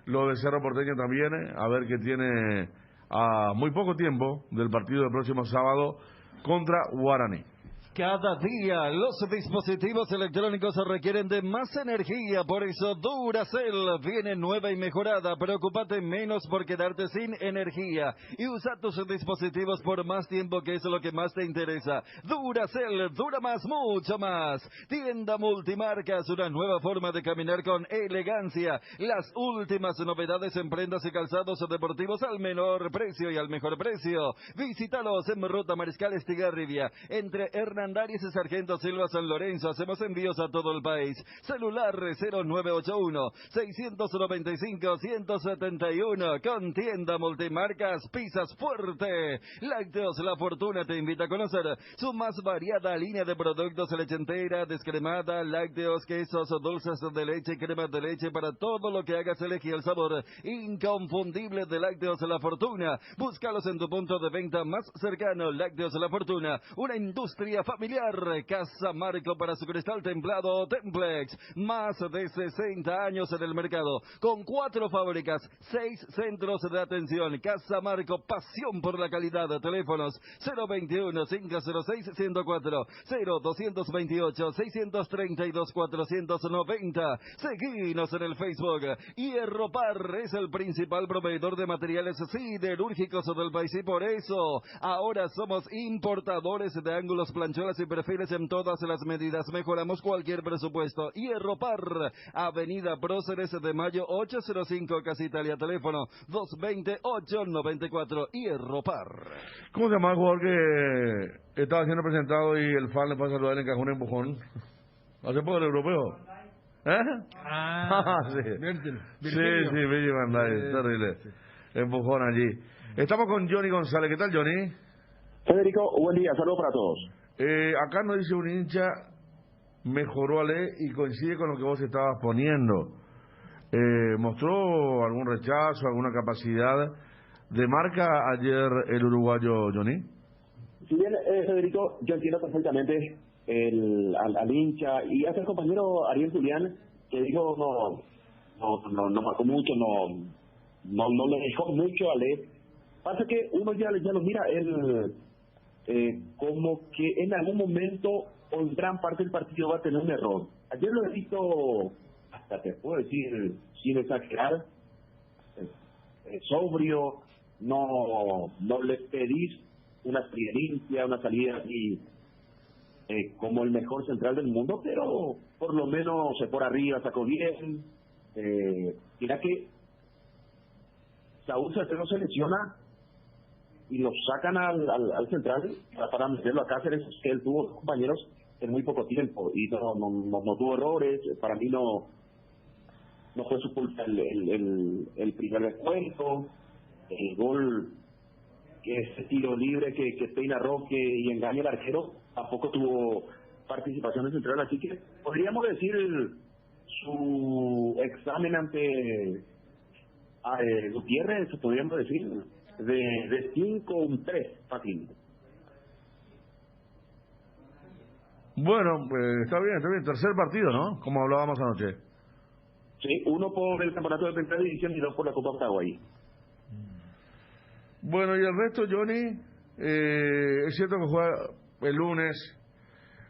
lo de Cerro Porteño también, a ver qué tiene a muy poco tiempo del partido del próximo sábado contra Guaraní. Cada día los dispositivos electrónicos requieren de más energía, por eso Duracell viene nueva y mejorada. Preocúpate menos por quedarte sin energía y usa tus dispositivos por más tiempo, que es lo que más te interesa. Duracell dura más, mucho más. Tienda Multimarcas, una nueva forma de caminar con elegancia. Las últimas novedades en prendas y calzados deportivos al menor precio y al mejor precio. Visítalos en Ruta Mariscal Estigarribia, entre Hernandarias y Sargento Silva San Lorenzo. Hacemos envíos a todo el país. Celular 0981-695-171. Con Tienda Multimarcas, pisas fuerte. Lácteos La Fortuna te invita a conocer su más variada línea de productos: leche entera, descremada, lácteos, quesos, dulces de leche, crema de leche. Para todo lo que hagas, elegí el sabor inconfundible de Lácteos La Fortuna. Búscalos en tu punto de venta más cercano. Lácteos La Fortuna, una industria familiar. Casa Marco, para su cristal templado Templex. Más de 60 años en el mercado, con 4 fábricas, 6 centros de atención. Casa Marco, pasión por la calidad. Teléfonos 021-506-104, 0228-632-490. Seguinos en el Facebook. Hierropar es el principal proveedor de materiales siderúrgicos del país, y por eso ahora somos importadores de ángulos, plancholas y perfiles en todas las medidas. Mejoramos cualquier presupuesto. Hierropar, Avenida Próceres de Mayo 805, Casa Italia. Teléfono 220-894. Hierropar. ¿Cómo se llama el jugador que estaba siendo presentado y el fan le fue a saludar y le encajó un empujón? Hace poco el europeo. Sí. Virgil van Dijk, terrible. Empujón allí. Estamos con Johnny González. ¿Qué tal, Johnny? Federico, buen día, saludos para todos. Acá nos dice un hincha, mejoró Ale y coincide con lo que vos estabas poniendo. ¿Mostró algún rechazo, alguna capacidad de marca ayer el uruguayo Johnny? Si bien, Federico, yo entiendo perfectamente al hincha y hasta el compañero Ariel Julián, que dijo no marcó mucho, no le dejó mucho a Ale. Pasa que uno ya lo mira él como que en algún momento o en gran parte del partido va a tener un error. Ayer lo he visto, hasta te puedo decir sin exagerar, sobrio. No le pedís una experiencia, una salida así como el mejor central del mundo, pero por lo menos por arriba sacó bien. Mira que Saúl Salcedo se lesiona y lo sacan al central para meterlo a Cáceres, que él tuvo compañeros en muy poco tiempo y no tuvo errores. Para mí no fue su culpa el primer descuento, el gol, que ese tiro libre que peina Roque y engaña al arquero, tampoco tuvo participación en central. Así que podríamos decir su examen ante Gutiérrez, podríamos decir de 5 un 3 fácil. Bueno, está bien. Tercer partido, ¿no? Como hablábamos anoche. Sí, 1 por el campeonato de primera división y 2 por la Copa Paraguay. Bueno, y el resto, Johnny, es cierto que juega el lunes,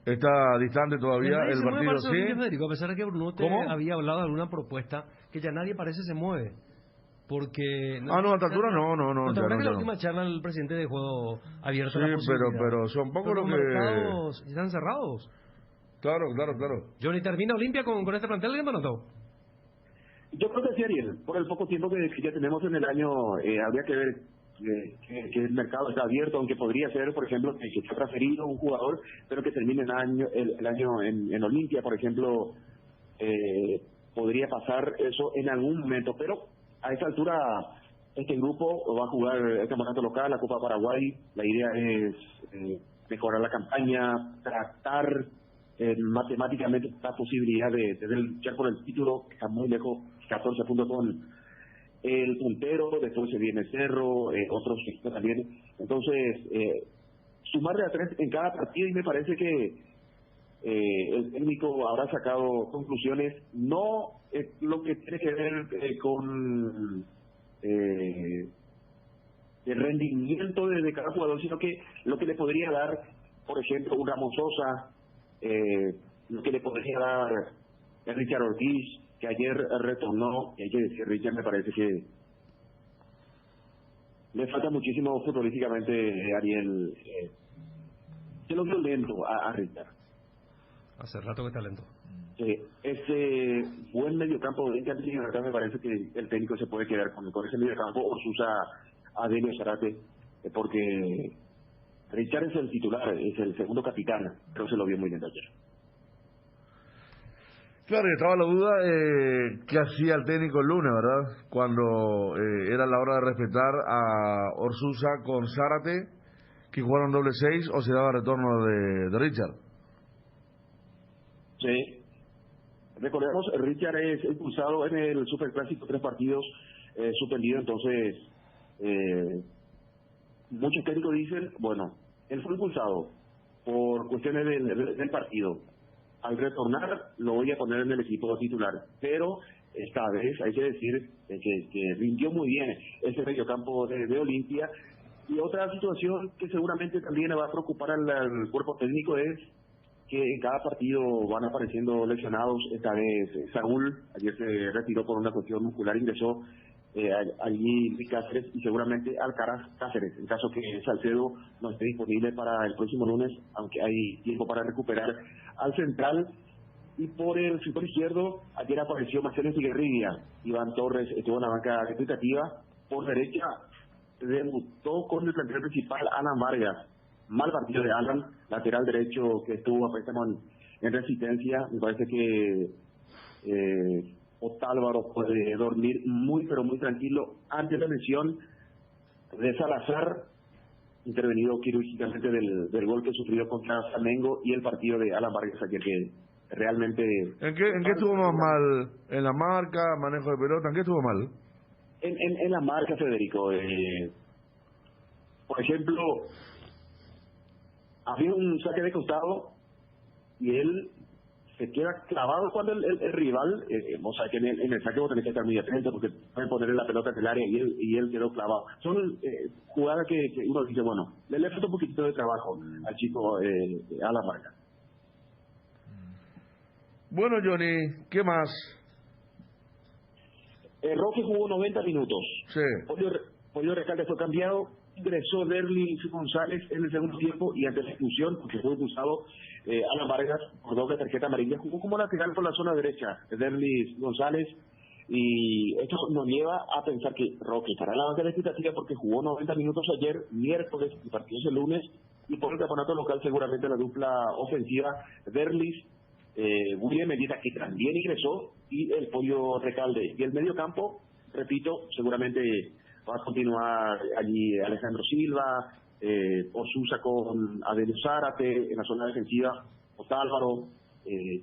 está distante todavía el partido, ¿sí? Federico, a pesar de que Brunote había hablado de alguna propuesta, que ya nadie parece se mueve. Porque no, a esta altura no. ¿Te acuerdas que la última charla el presidente dejó abierta la posibilidad? pero son pocos los que... los mercados están cerrados. Claro. Johnny, ¿termina Olimpia con este plantel del campeonato? Yo creo que sí, Ariel. Por el poco tiempo que ya tenemos en el año, habría que ver que el mercado está abierto, aunque podría ser, por ejemplo, que se ha transferido un jugador, pero que termine el año en Olimpia, por ejemplo. Podría pasar eso en algún momento, pero a esta altura este grupo va a jugar el campeonato local, la Copa Paraguay. La idea es mejorar la campaña, tratar matemáticamente la posibilidad de luchar por el título, que está muy lejos, 14 puntos con el puntero, después se viene Cerro, otros equipos también. Entonces, sumarle a 3 en cada partido, y me parece que el técnico habrá sacado conclusiones, no lo que tiene que ver con rendimiento de cada jugador, sino que lo que le podría dar, por ejemplo, un Ramón Sosa, lo que le podría dar Richard Ortiz, que ayer retornó, y hay que decir, Richard me parece que le falta muchísimo futbolísticamente, Ariel. Se lo vio lento a Richard. Hace rato que está lento. Ese buen mediocampo de Libertad, me parece que el técnico se puede quedar con ese mediocampo o se usa a Delio Zarate, porque Richard es el titular, es el segundo capitán, pero se lo vio muy lento ayer. Claro, y estaba la duda qué hacía el técnico el lunes, ¿verdad? Cuando era la hora de respetar a Orsusa con Zárate, que jugaron doble 6, o se daba retorno de Richard. Sí. Recordemos, Richard es expulsado en el Superclásico, 3 partidos suspendido, entonces muchos técnicos dicen, bueno, él fue expulsado por cuestiones del partido. Al retornar lo voy a poner en el equipo titular, pero esta vez hay que decir que rindió muy bien ese mediocampo de Olimpia. Y otra situación que seguramente también le va a preocupar al cuerpo técnico es que en cada partido van apareciendo lesionados. Esta vez Saúl, ayer se retiró por una cuestión muscular, ingresó allí Luis Cáceres y seguramente Alcaraz Cáceres, en caso que Salcedo no esté disponible para el próximo lunes, aunque hay tiempo para recuperar al central. Y por el sector izquierdo, ayer apareció Marcelo Figueroa. Iván Torres estuvo en la banca expectativa. Por derecha, debutó con el plantel principal Alan Vargas. Mal partido de Alan, lateral derecho que estuvo a préstamo en Resistencia. Me parece que Otálvaro puede dormir muy pero muy tranquilo ante la lesión de Salazar, intervenido quirúrgicamente del gol que sufrió contra Flamengo, y el partido de Alan Vargas ayer, que realmente... ¿En qué estuvo más mal? ¿En la marca, manejo de pelota? ¿En qué estuvo mal? En la marca, Federico. Por ejemplo, había un saque de costado y él se queda clavado cuando el rival, o sea que en el saque vos tenés que estar muy atento porque pueden ponerle la pelota en el área y él quedó clavado. Son jugadas que uno dice, bueno, le falta un poquito de trabajo al chico a la marca. Bueno, Johnny, ¿qué más? Roque jugó 90 minutos. Sí. Pollo Recalde fue cambiado. Ingresó Derlis González en el segundo tiempo y ante la expulsión, porque fue expulsado Alan Vargas por doble tarjeta amarilla, jugó como lateral por la zona derecha Derlis González, y esto nos lleva a pensar que Roque estará en la banca de expectativa porque jugó 90 minutos ayer, miércoles, y partidos el lunes, y por el campeonato local seguramente la dupla ofensiva Derlis, William Medina, que también ingresó, y el Pollo Recalde. Y el medio campo, repito, seguramente va a continuar allí Alejandro Silva, Orsusa con Adelio Zárate en la zona defensiva, Otálvaro,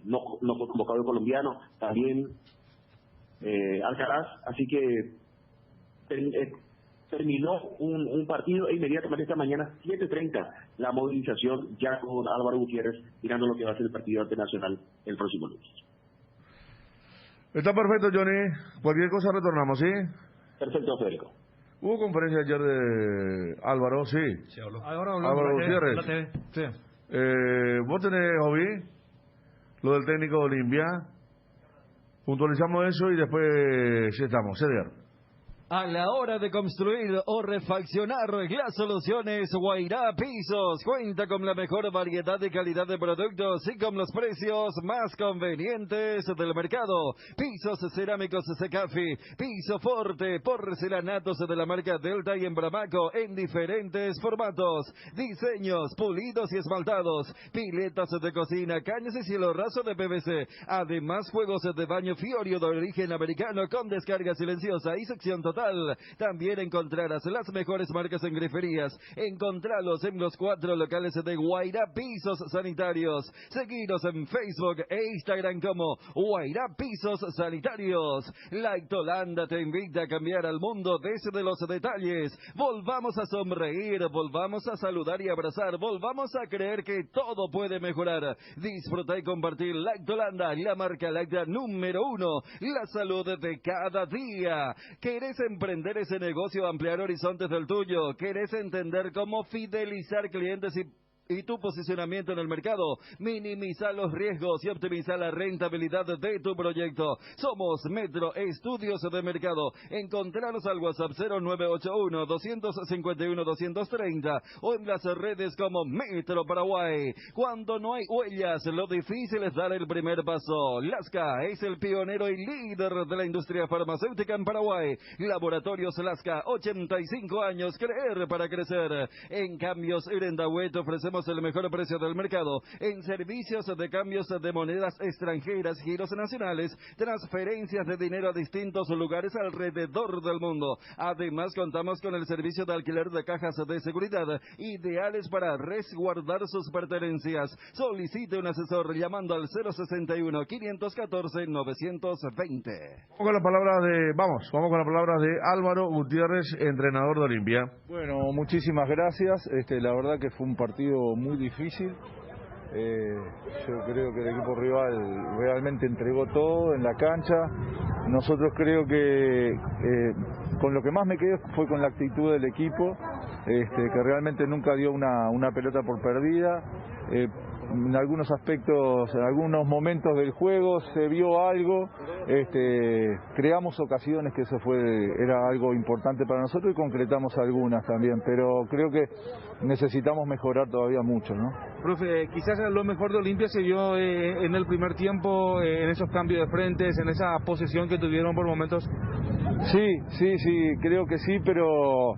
no fue convocado el colombiano, también Alcaraz, así que terminó un partido e inmediatamente esta mañana 7:30 la movilización ya con Álvaro Gutiérrez mirando lo que va a ser el partido ante Nacional el próximo lunes. Está perfecto, Johnny. Cualquier cosa retornamos, ¿sí? Perfecto, Federico. Hubo conferencia ayer de Álvaro, sí. Sí, habló. Álvaro Gutiérrez. Sí. ¿Vos tenés, Jovi, lo del técnico de Olimpia? Puntualizamos eso y después ya estamos. Ceder. A la hora de construir o refaccionar, las soluciones Guairá Pisos cuenta con la mejor variedad y calidad de productos y con los precios más convenientes del mercado. Pisos cerámicos Secafi, piso forte, porcelanatos de la marca Delta y Embramaco en diferentes formatos, diseños, pulidos y esmaltados, piletas de cocina, caños y cielo raso de PVC. Además, juegos de baño Fiorio de origen americano con descarga silenciosa y sección total. También encontrarás las mejores marcas en griferías. Encontralos en los 4 locales de Guairá Pisos Sanitarios. Seguiros en Facebook e Instagram como Guairá Pisos Sanitarios. Lactolanda te invita a cambiar al mundo desde los detalles. Volvamos a sonreír, volvamos a saludar y abrazar, volvamos a creer que todo puede mejorar. Disfruta y compartir Lactolanda, la marca láctea número 1, la salud de cada día. ¿Querés emprender ese negocio, ampliar horizontes del tuyo? ¿Querés entender cómo fidelizar clientes y tu posicionamiento en el mercado? Minimiza los riesgos y optimiza la rentabilidad de tu proyecto. Somos Metro Estudios de Mercado. Encontranos al WhatsApp 0981-251-230 o en las redes como Metro Paraguay. Cuando no hay huellas, lo difícil es dar el primer paso. Lasca es el pionero y líder de la industria farmacéutica en Paraguay. Laboratorios Lasca, 85 años, creer para crecer. En Cambios Irendahué te ofrecemos el mejor precio del mercado en servicios de cambios de monedas extranjeras, giros nacionales, transferencias de dinero a distintos lugares alrededor del mundo. Además, contamos con el servicio de alquiler de cajas de seguridad, ideales para resguardar sus pertenencias. Solicite un asesor llamando al 061-514-920. Vamos con las palabras de Álvaro Gutiérrez, entrenador de Olimpia. Bueno, muchísimas gracias. La verdad que fue un partido muy difícil. Yo creo que el equipo rival realmente entregó todo en la cancha. Nosotros creo que con lo que más me quedé fue con la actitud del equipo, que realmente nunca dio una pelota por perdida. En algunos aspectos, en algunos momentos del juego se vio algo, creamos ocasiones que eso era algo importante para nosotros y concretamos algunas también, pero creo que necesitamos mejorar todavía mucho, ¿no? Profe, quizás lo mejor de Olimpia se vio en el primer tiempo, en esos cambios de frentes, en esa posesión que tuvieron por momentos. Sí, creo que sí, pero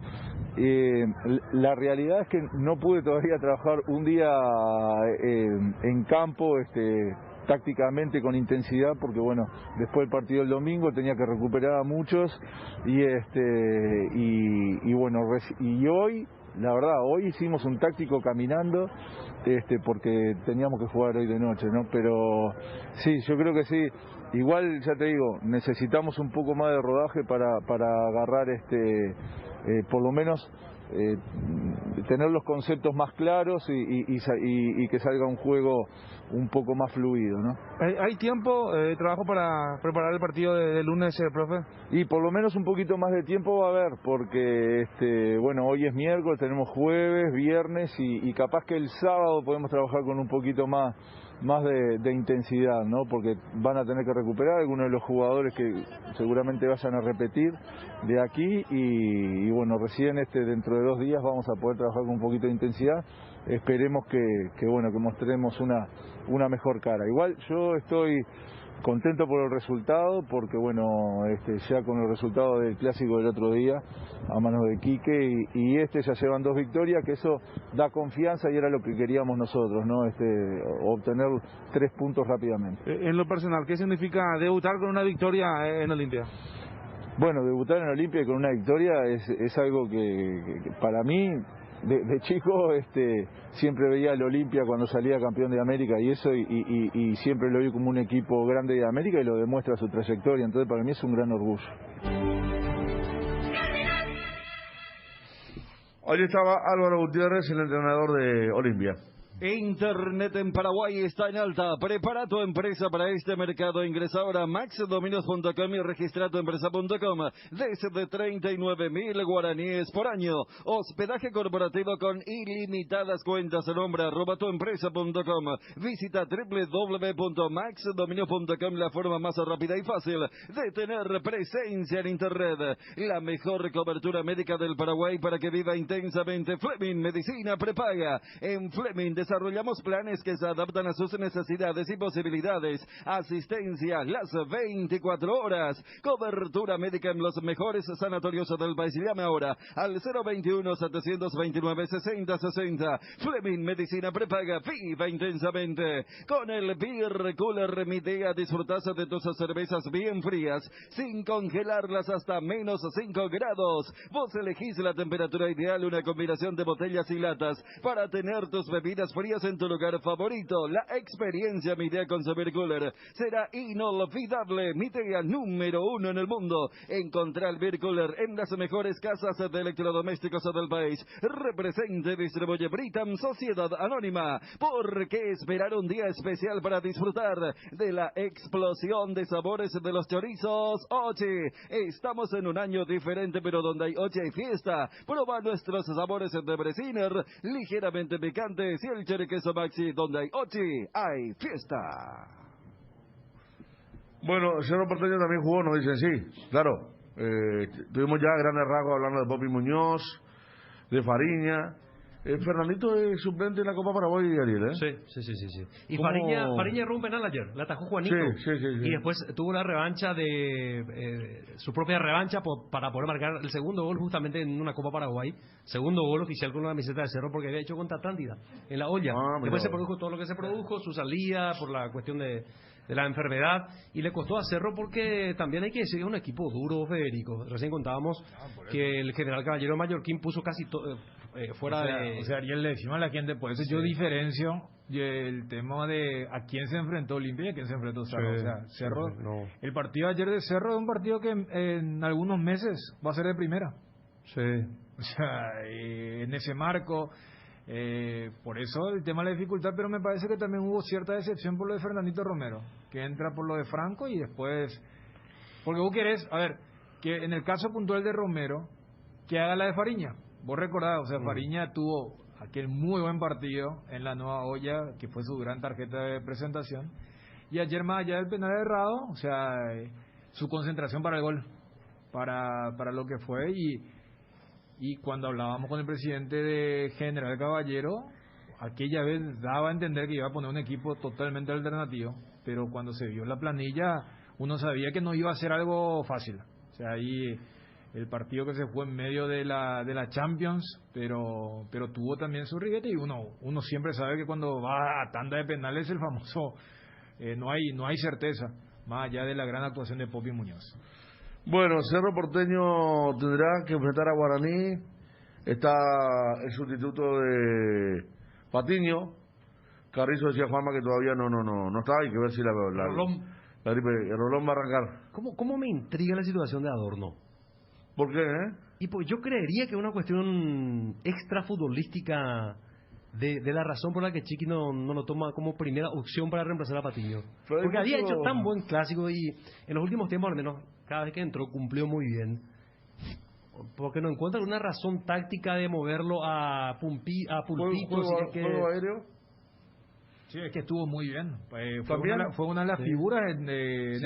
la realidad es que no pude todavía trabajar un día en campo tácticamente con intensidad, porque bueno, después del partido del domingo tenía que recuperar a muchos y hoy, la verdad, hoy hicimos un táctico caminando, porque teníamos que jugar hoy de noche, ¿no? Pero sí, yo creo que sí. Igual, ya te digo, necesitamos un poco más de rodaje para agarrar por lo menos tener los conceptos más claros y que salga un juego un poco más fluido, ¿no? ¿Hay tiempo de trabajo para preparar el partido de lunes, profe? Y por lo menos un poquito más de tiempo va a haber, porque hoy es miércoles, tenemos jueves, viernes y capaz que el sábado podemos trabajar con un poquito más de intensidad, ¿no? Porque van a tener que recuperar algunos de los jugadores que seguramente vayan a repetir de aquí y bueno, recién dentro de 2 días vamos a poder trabajar con un poquito de intensidad. Esperemos que mostremos una mejor cara. Igual yo estoy contento por el resultado, porque bueno, ya con el resultado del clásico del otro día a manos de Quique y ya llevan 2 victorias, que eso da confianza y era lo que queríamos nosotros, ¿no? Obtener 3 puntos rápidamente. En lo personal, ¿qué significa debutar con una victoria en Olimpia? Bueno, debutar en Olimpia con una victoria es algo que para mí, de chico, siempre veía al Olimpia cuando salía campeón de América y eso, y siempre lo vi como un equipo grande de América y lo demuestra su trayectoria, entonces para mí es un gran orgullo. Hoy estaba Álvaro Gutiérrez, el entrenador de Olimpia. Internet en Paraguay está en alta. Prepara tu empresa para este mercado. Ingresa ahora a maxdominios.com y registra tu empresa.com desde 39.000 guaraníes por año. Hospedaje corporativo con ilimitadas cuentas. Nombra @tuempresa.com. Visita www.maxdominios.com, la forma más rápida y fácil de tener presencia en Internet. La mejor cobertura médica del Paraguay para que viva intensamente. Fleming Medicina Prepaga. En Fleming desarrollamos planes que se adaptan a sus necesidades y posibilidades. Asistencia las 24 horas. Cobertura médica en los mejores sanatorios del país. Llame ahora al 021-729-6060. Fleming Medicina Prepaga. Viva intensamente. Con el Beer Cooler Midea disfrutas de tus cervezas bien frías, sin congelarlas hasta menos 5 grados. Vos elegís la temperatura ideal, una combinación de botellas y latas para tener tus bebidas frías en tu lugar favorito. La experiencia Midea con su beer cooler será inolvidable. Midea número 1 en el mundo. Encontrá el beer cooler en las mejores casas de electrodomésticos del país. Represente y distribuye Britam Sociedad Anónima. ¿Por qué esperar un día especial para disfrutar de la explosión de sabores de los chorizos Ochi? Estamos en un año diferente, pero donde hay Ochi hay fiesta. Proba nuestros sabores de Bresiner, ligeramente picantes, y el choriqueso Maxi. Donde hay Ochi hay fiesta. Bueno, Cerro Porteño también jugó, nos dicen, sí, claro. Tuvimos ya grandes rasgos hablando de Popi Muñoz, de Fariña. Fernandito es suplente en la Copa Paraguay, Ariel, ¿eh? Sí. Y Fariña erró un penal ayer, la atajó Juanito. Sí. Y después tuvo la revancha su propia revancha para poder marcar el segundo gol justamente en una Copa Paraguay. Segundo gol oficial con una camiseta de Cerro, porque había hecho contra Atlántida en la olla. Después se produjo todo lo que se produjo, su salida por la cuestión de la enfermedad, y le costó a Cerro porque también hay que decir que es un equipo duro, Federico. Recién contábamos que el general Caballero Mallorquín puso casi fuera de... O sea, Ariel, le decimos a la gente, por eso yo diferencio el tema de a quién se enfrentó Olimpia y a quién se enfrentó Cerro. O sea, Cerro, el partido de ayer de Cerro es un partido que en algunos meses va a ser de primera. Sí. O sea, en ese marco... por eso el tema de la dificultad, pero me parece que también hubo cierta decepción por lo de Fernandito Romero, que entra por lo de Franco y después, porque vos querés, a ver, que en el caso puntual de Romero, que haga la de Fariña. Vos recordás, o sea, Fariña tuvo aquel muy buen partido en la Nueva Olla, que fue su gran tarjeta de presentación, y ayer más allá del penal errado, o sea, su concentración para el gol, para lo que fue. Y cuando hablábamos con el presidente de General Caballero, aquella vez daba a entender que iba a poner un equipo totalmente alternativo, pero cuando se vio la planilla, uno sabía que no iba a ser algo fácil. O sea, ahí el partido que se fue en medio de la Champions, pero tuvo también su riguete, y uno siempre sabe que cuando va a tanda de penales, el famoso, no hay certeza, más allá de la gran actuación de Popi Muñoz. Bueno, Cerro Porteño tendrá que enfrentar a Guaraní. Está el sustituto de Patiño. Carrizo decía Juanma que todavía no está. Hay que ver si la gripe. El Rolón va a arrancar. ¿Cómo me intriga la situación de Adorno? ¿Por qué, Y pues yo creería que es una cuestión extra futbolística de la razón por la que Chiqui no lo toma como primera opción para reemplazar a Patiño. Porque había hecho tan buen clásico y en los últimos tiempos, al menos cada vez que entró, cumplió muy bien. Porque no encuentran una razón táctica de moverlo a Pulpito. ¿Juego aéreo? Sí, es que estuvo muy bien. Fue una de las figuras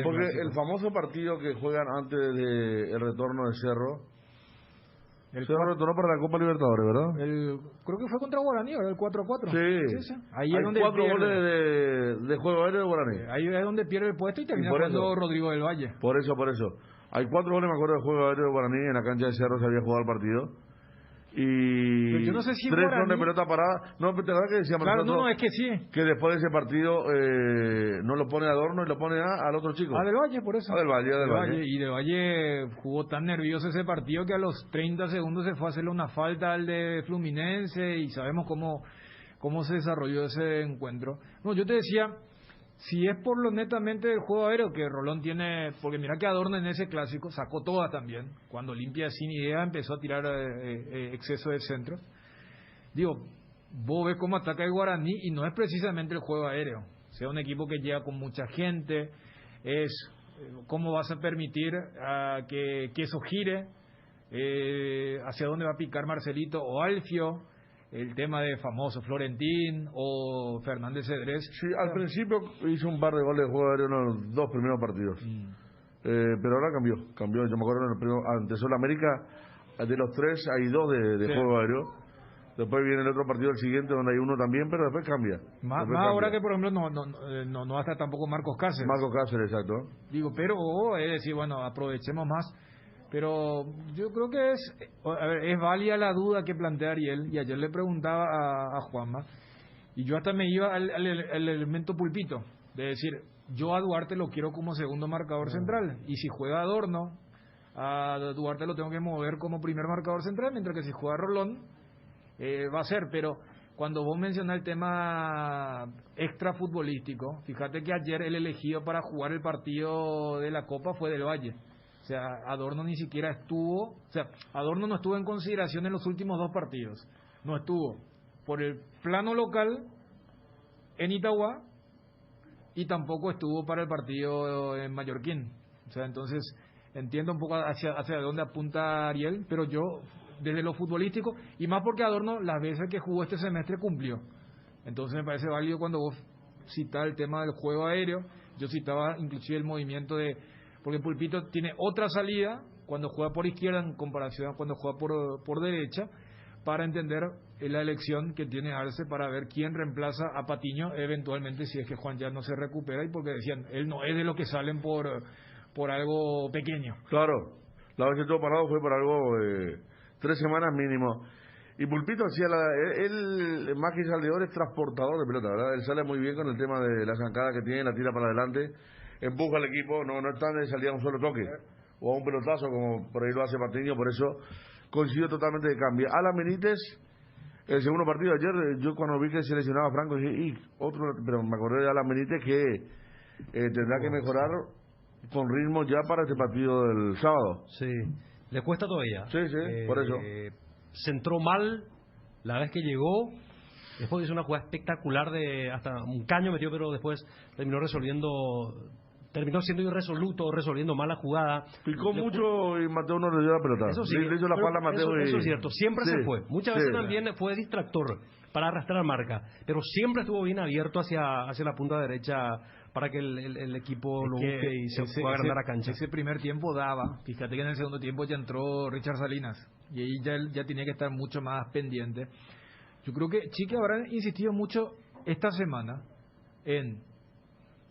porque clásico. El famoso partido que juegan antes del retorno de Cerro, Cerro retornó para la Copa Libertadores, ¿verdad? Creo que fue contra Guaraní, ¿verdad? El 4-4. Sí. Ahí hay donde 4 goles de juego aéreo de Guaraní. Ahí es donde pierde el puesto y termina jugando Rodrigo del Valle. Por eso. Hay 4 goles, me acuerdo, de juego aéreo de Guaraní. En la cancha de Cerro se había jugado el partido. Y pero yo no sé si 3 Guaraní... son de pelota parada. No, pero te verdad que decíamos claro, nosotros, es que sí. Que después de ese partido no lo pone Adorno y lo pone al otro chico. Del Valle, por eso. Del Valle. Y Del Valle jugó tan nervioso ese partido que a los 30 segundos se fue a hacerle una falta al de Fluminense, y sabemos cómo se desarrolló ese encuentro. No, yo te decía, si es por lo netamente del juego aéreo que Rolón tiene, porque mira que Adorno en ese clásico sacó todas también, cuando Olimpia sin idea empezó a tirar exceso de centros. Digo, vos ves cómo ataca el Guaraní y no es precisamente el juego aéreo, o sea, un equipo que llega con mucha gente, es cómo vas a permitir que eso gire, hacia dónde va a picar Marcelito o Alfio. El tema de famoso Florentín o Fernández Cedrés. Sí, al principio hizo un par de goles de juego aéreo en los 2 primeros partidos. Pero ahora cambió. Yo me acuerdo ante Sol América, de los 3 hay 2 de juego aéreo. Después viene el otro partido, el siguiente, donde hay 1 también, pero después cambia. Más ahora que, por ejemplo, no hasta tampoco Marcos Cáceres. Marcos Cáceres, exacto. Digo, pero es decir, bueno, aprovechemos más. Pero yo creo que es válida la duda que plantea Ariel, y ayer le preguntaba a Juanma, y yo hasta me iba al elemento Pulpito, de decir, yo a Duarte lo quiero como segundo marcador central, y si juega Adorno, a Duarte lo tengo que mover como primer marcador central, mientras que si juega Rolón, va a ser, pero cuando vos mencionás el tema extra futbolístico, fíjate que ayer el elegido para jugar el partido de la Copa fue Del Valle. O sea, Adorno ni siquiera estuvo, o sea, Adorno no estuvo en consideración en los últimos 2 partidos. No estuvo por el plano local en Itagua y tampoco estuvo para el partido en Mallorquín. O sea, entonces entiendo un poco hacia dónde apunta Ariel, pero yo desde lo futbolístico, y más porque Adorno las veces que jugó este semestre cumplió. Entonces me parece válido cuando vos citás el tema del juego aéreo. Yo citaba inclusive el movimiento de, porque Pulpito tiene otra salida cuando juega por izquierda en comparación a cuando juega por derecha, para entender la elección que tiene Arce para ver quién reemplaza a Patiño eventualmente si es que Juan ya no se recupera, y porque decían, él no es de los que salen por algo pequeño. Claro, la vez que estuvo parado fue por algo 3 semanas mínimo. Y Pulpito hacía él más que salidor es transportador de pelota, ¿verdad? Él sale muy bien con el tema de la zancada que tiene, la tira para adelante, empuja al equipo, no es tan de salir a un solo toque o a un pelotazo como por ahí lo hace Patiño. Por eso coincido totalmente de cambio. Alan Benítez, el segundo partido de ayer, yo cuando vi que se lesionaba Franco dije, pero me acordé de Alan Benítez que tendrá que mejorar con ritmo ya para este partido del sábado. Sí, le cuesta todavía. Sí, por eso. Se entró mal la vez que llegó, después hizo una jugada espectacular hasta un caño metió, pero después terminó siendo irresoluto, resolviendo mal la jugada. Picó mucho y Mateo no le dio la pelota. Eso sí, le hizo la espalda a Mateo. Eso es cierto, siempre se fue. Muchas veces también fue distractor para arrastrar marca, pero siempre estuvo bien abierto hacia la punta derecha para que el equipo lo busque y se pueda agrandar a cancha. Ese primer tiempo daba, fíjate que en el segundo tiempo ya entró Richard Salinas y ahí ya tenía que estar mucho más pendiente. Yo creo que Chiqui habrá insistido mucho esta semana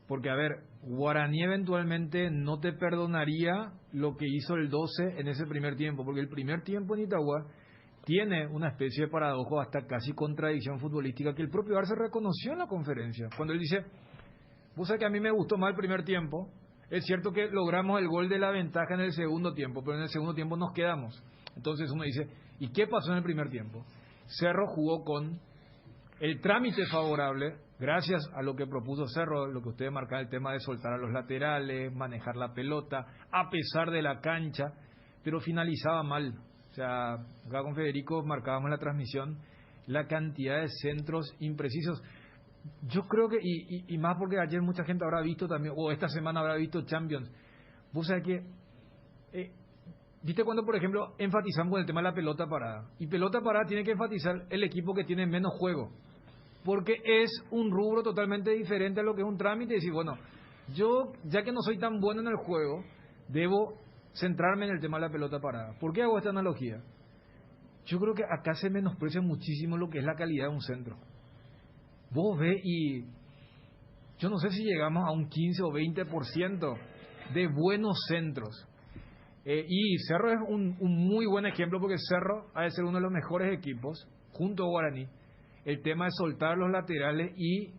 porque a ver, Guaraní eventualmente no te perdonaría lo que hizo el 12 en ese primer tiempo, porque el primer tiempo en Itagua tiene una especie de paradojo, hasta casi contradicción futbolística, que el propio Arce reconoció en la conferencia, cuando él dice, vos sabés que a mí me gustó más el primer tiempo, es cierto que logramos el gol de la ventaja en el segundo tiempo, pero en el segundo tiempo nos quedamos. Entonces uno dice, ¿y qué pasó en el primer tiempo? Cerro jugó con el trámite favorable, gracias a lo que propuso Cerro, lo que ustedes marcaban, el tema de soltar a los laterales, manejar la pelota, a pesar de la cancha, pero finalizaba mal. O sea, acá con Federico marcábamos en la transmisión la cantidad de centros imprecisos. Yo creo que, y más porque ayer mucha gente habrá visto también, o esta semana habrá visto Champions. Vos sabés que, ¿viste cuando, por ejemplo, enfatizamos con el tema de la pelota parada? Y pelota parada tiene que enfatizar el equipo que tiene menos juego, porque es un rubro totalmente diferente a lo que es un trámite. Y decir, bueno, yo, ya que no soy tan bueno en el juego, debo centrarme en el tema de la pelota parada. ¿Por qué hago esta analogía? Yo creo que acá se menosprecia muchísimo lo que es la calidad de un centro. Vos ves y yo no sé si llegamos a un 15 o 20% de buenos centros. Y Cerro es un muy buen ejemplo, porque Cerro ha de ser uno de los mejores equipos, junto a Guaraní, el tema de soltar los laterales y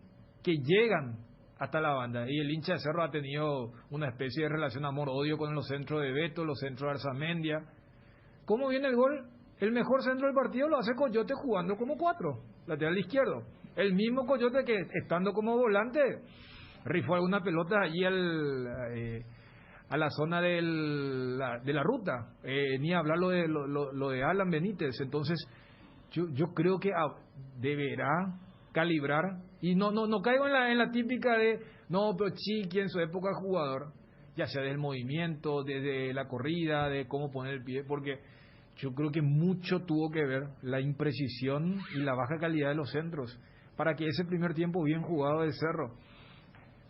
que llegan hasta la banda. Y el hincha de Cerro ha tenido una especie de relación amor-odio con los centros de Beto, los centros de Arzamendia. ¿Cómo viene el gol? El mejor centro del partido lo hace Coyote jugando como 4, lateral izquierdo. El mismo Coyote que, estando como volante, rifó alguna pelota allí a la zona de la ruta. Ni hablar lo de Alan Benítez. Entonces, yo creo que deberá calibrar. Y no caigo en la típica de, no, pero Chiqui en su época jugador, ya sea del movimiento, de la corrida, de cómo poner el pie, porque yo creo que mucho tuvo que ver la imprecisión y la baja calidad de los centros para que ese primer tiempo bien jugado del Cerro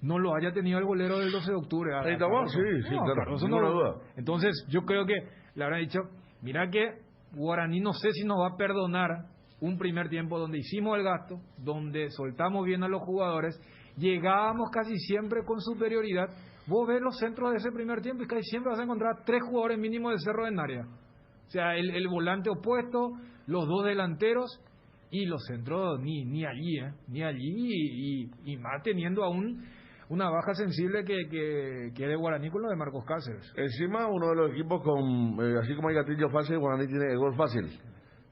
no lo haya tenido el golero del 12 de octubre. Sí, claro, eso no lo duda. Entonces yo creo que le habrán dicho, mira que Guaraní no sé si nos va a perdonar un primer tiempo donde hicimos el gasto, donde soltamos bien a los jugadores, llegábamos casi siempre con superioridad. Vos ves los centros de ese primer tiempo y casi siempre vas a encontrar 3 jugadores mínimos de Cerro en área. O sea, el volante opuesto, los 2 delanteros y los centros ni allí, y más teniendo aún una baja sensible que de Guaraní con lo de Marcos Cáceres. Encima uno de los equipos con, así como hay gatillo fácil, Guaraní tiene el gol fácil.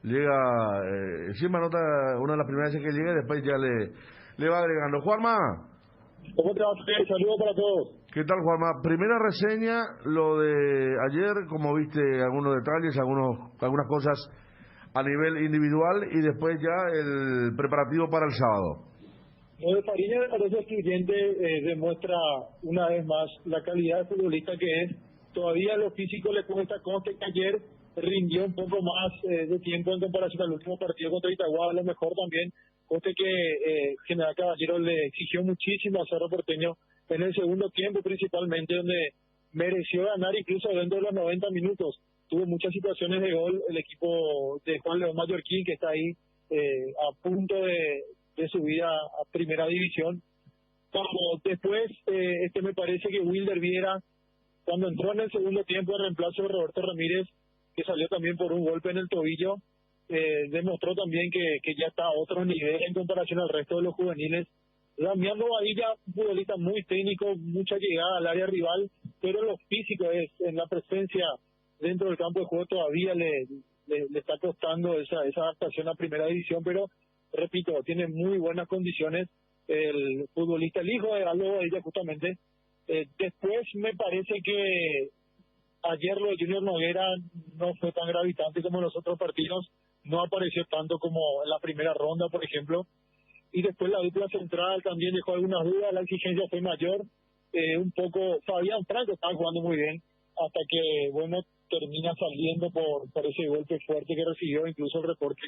llega, siempre anota una de las primeras veces que llega y después ya le va agregando. Juanma. ¿Cómo te va? Saludos para todos. ¿Qué tal, Juanma? Primera reseña, lo de ayer, como viste algunos detalles, algunas cosas a nivel individual y después ya el preparativo para el sábado. Lo de Fariña me parece excluyente, demuestra una vez más la calidad de futbolista que es. Todavía lo físico le cuesta, conste que ayer rindió un poco más de tiempo en comparación al último partido contra Itagua, a lo mejor también. Conste que General Caballero le exigió muchísimo a Cerro Porteño en el segundo tiempo principalmente, donde mereció ganar incluso dentro de los 90 minutos. Tuvo muchas situaciones de gol el equipo de Juan León Mallorquín, que está ahí a punto de subir a primera división. Como después, me parece que Wilder Viera, cuando entró en el segundo tiempo en reemplazo de Roberto Ramírez, que salió también por un golpe en el tobillo, demostró también que ya está a otro nivel en comparación al resto de los juveniles. Damián Bobadilla, un futbolista muy técnico, mucha llegada al área rival, pero lo físico es, en la presencia dentro del campo de juego todavía le está costando esa adaptación a primera división, pero repito, tiene muy buenas condiciones el futbolista, el hijo de Aldo Bobadilla justamente. Después me parece que ayer lo de Junior Noguera no fue tan gravitante como en los otros partidos, no apareció tanto como en la primera ronda, por ejemplo. Y después la dupla central también dejó algunas dudas, la exigencia fue mayor. Un poco, Fabián Franco estaba jugando muy bien, hasta que, bueno, termina saliendo por ese golpe fuerte que recibió. Incluso el reporte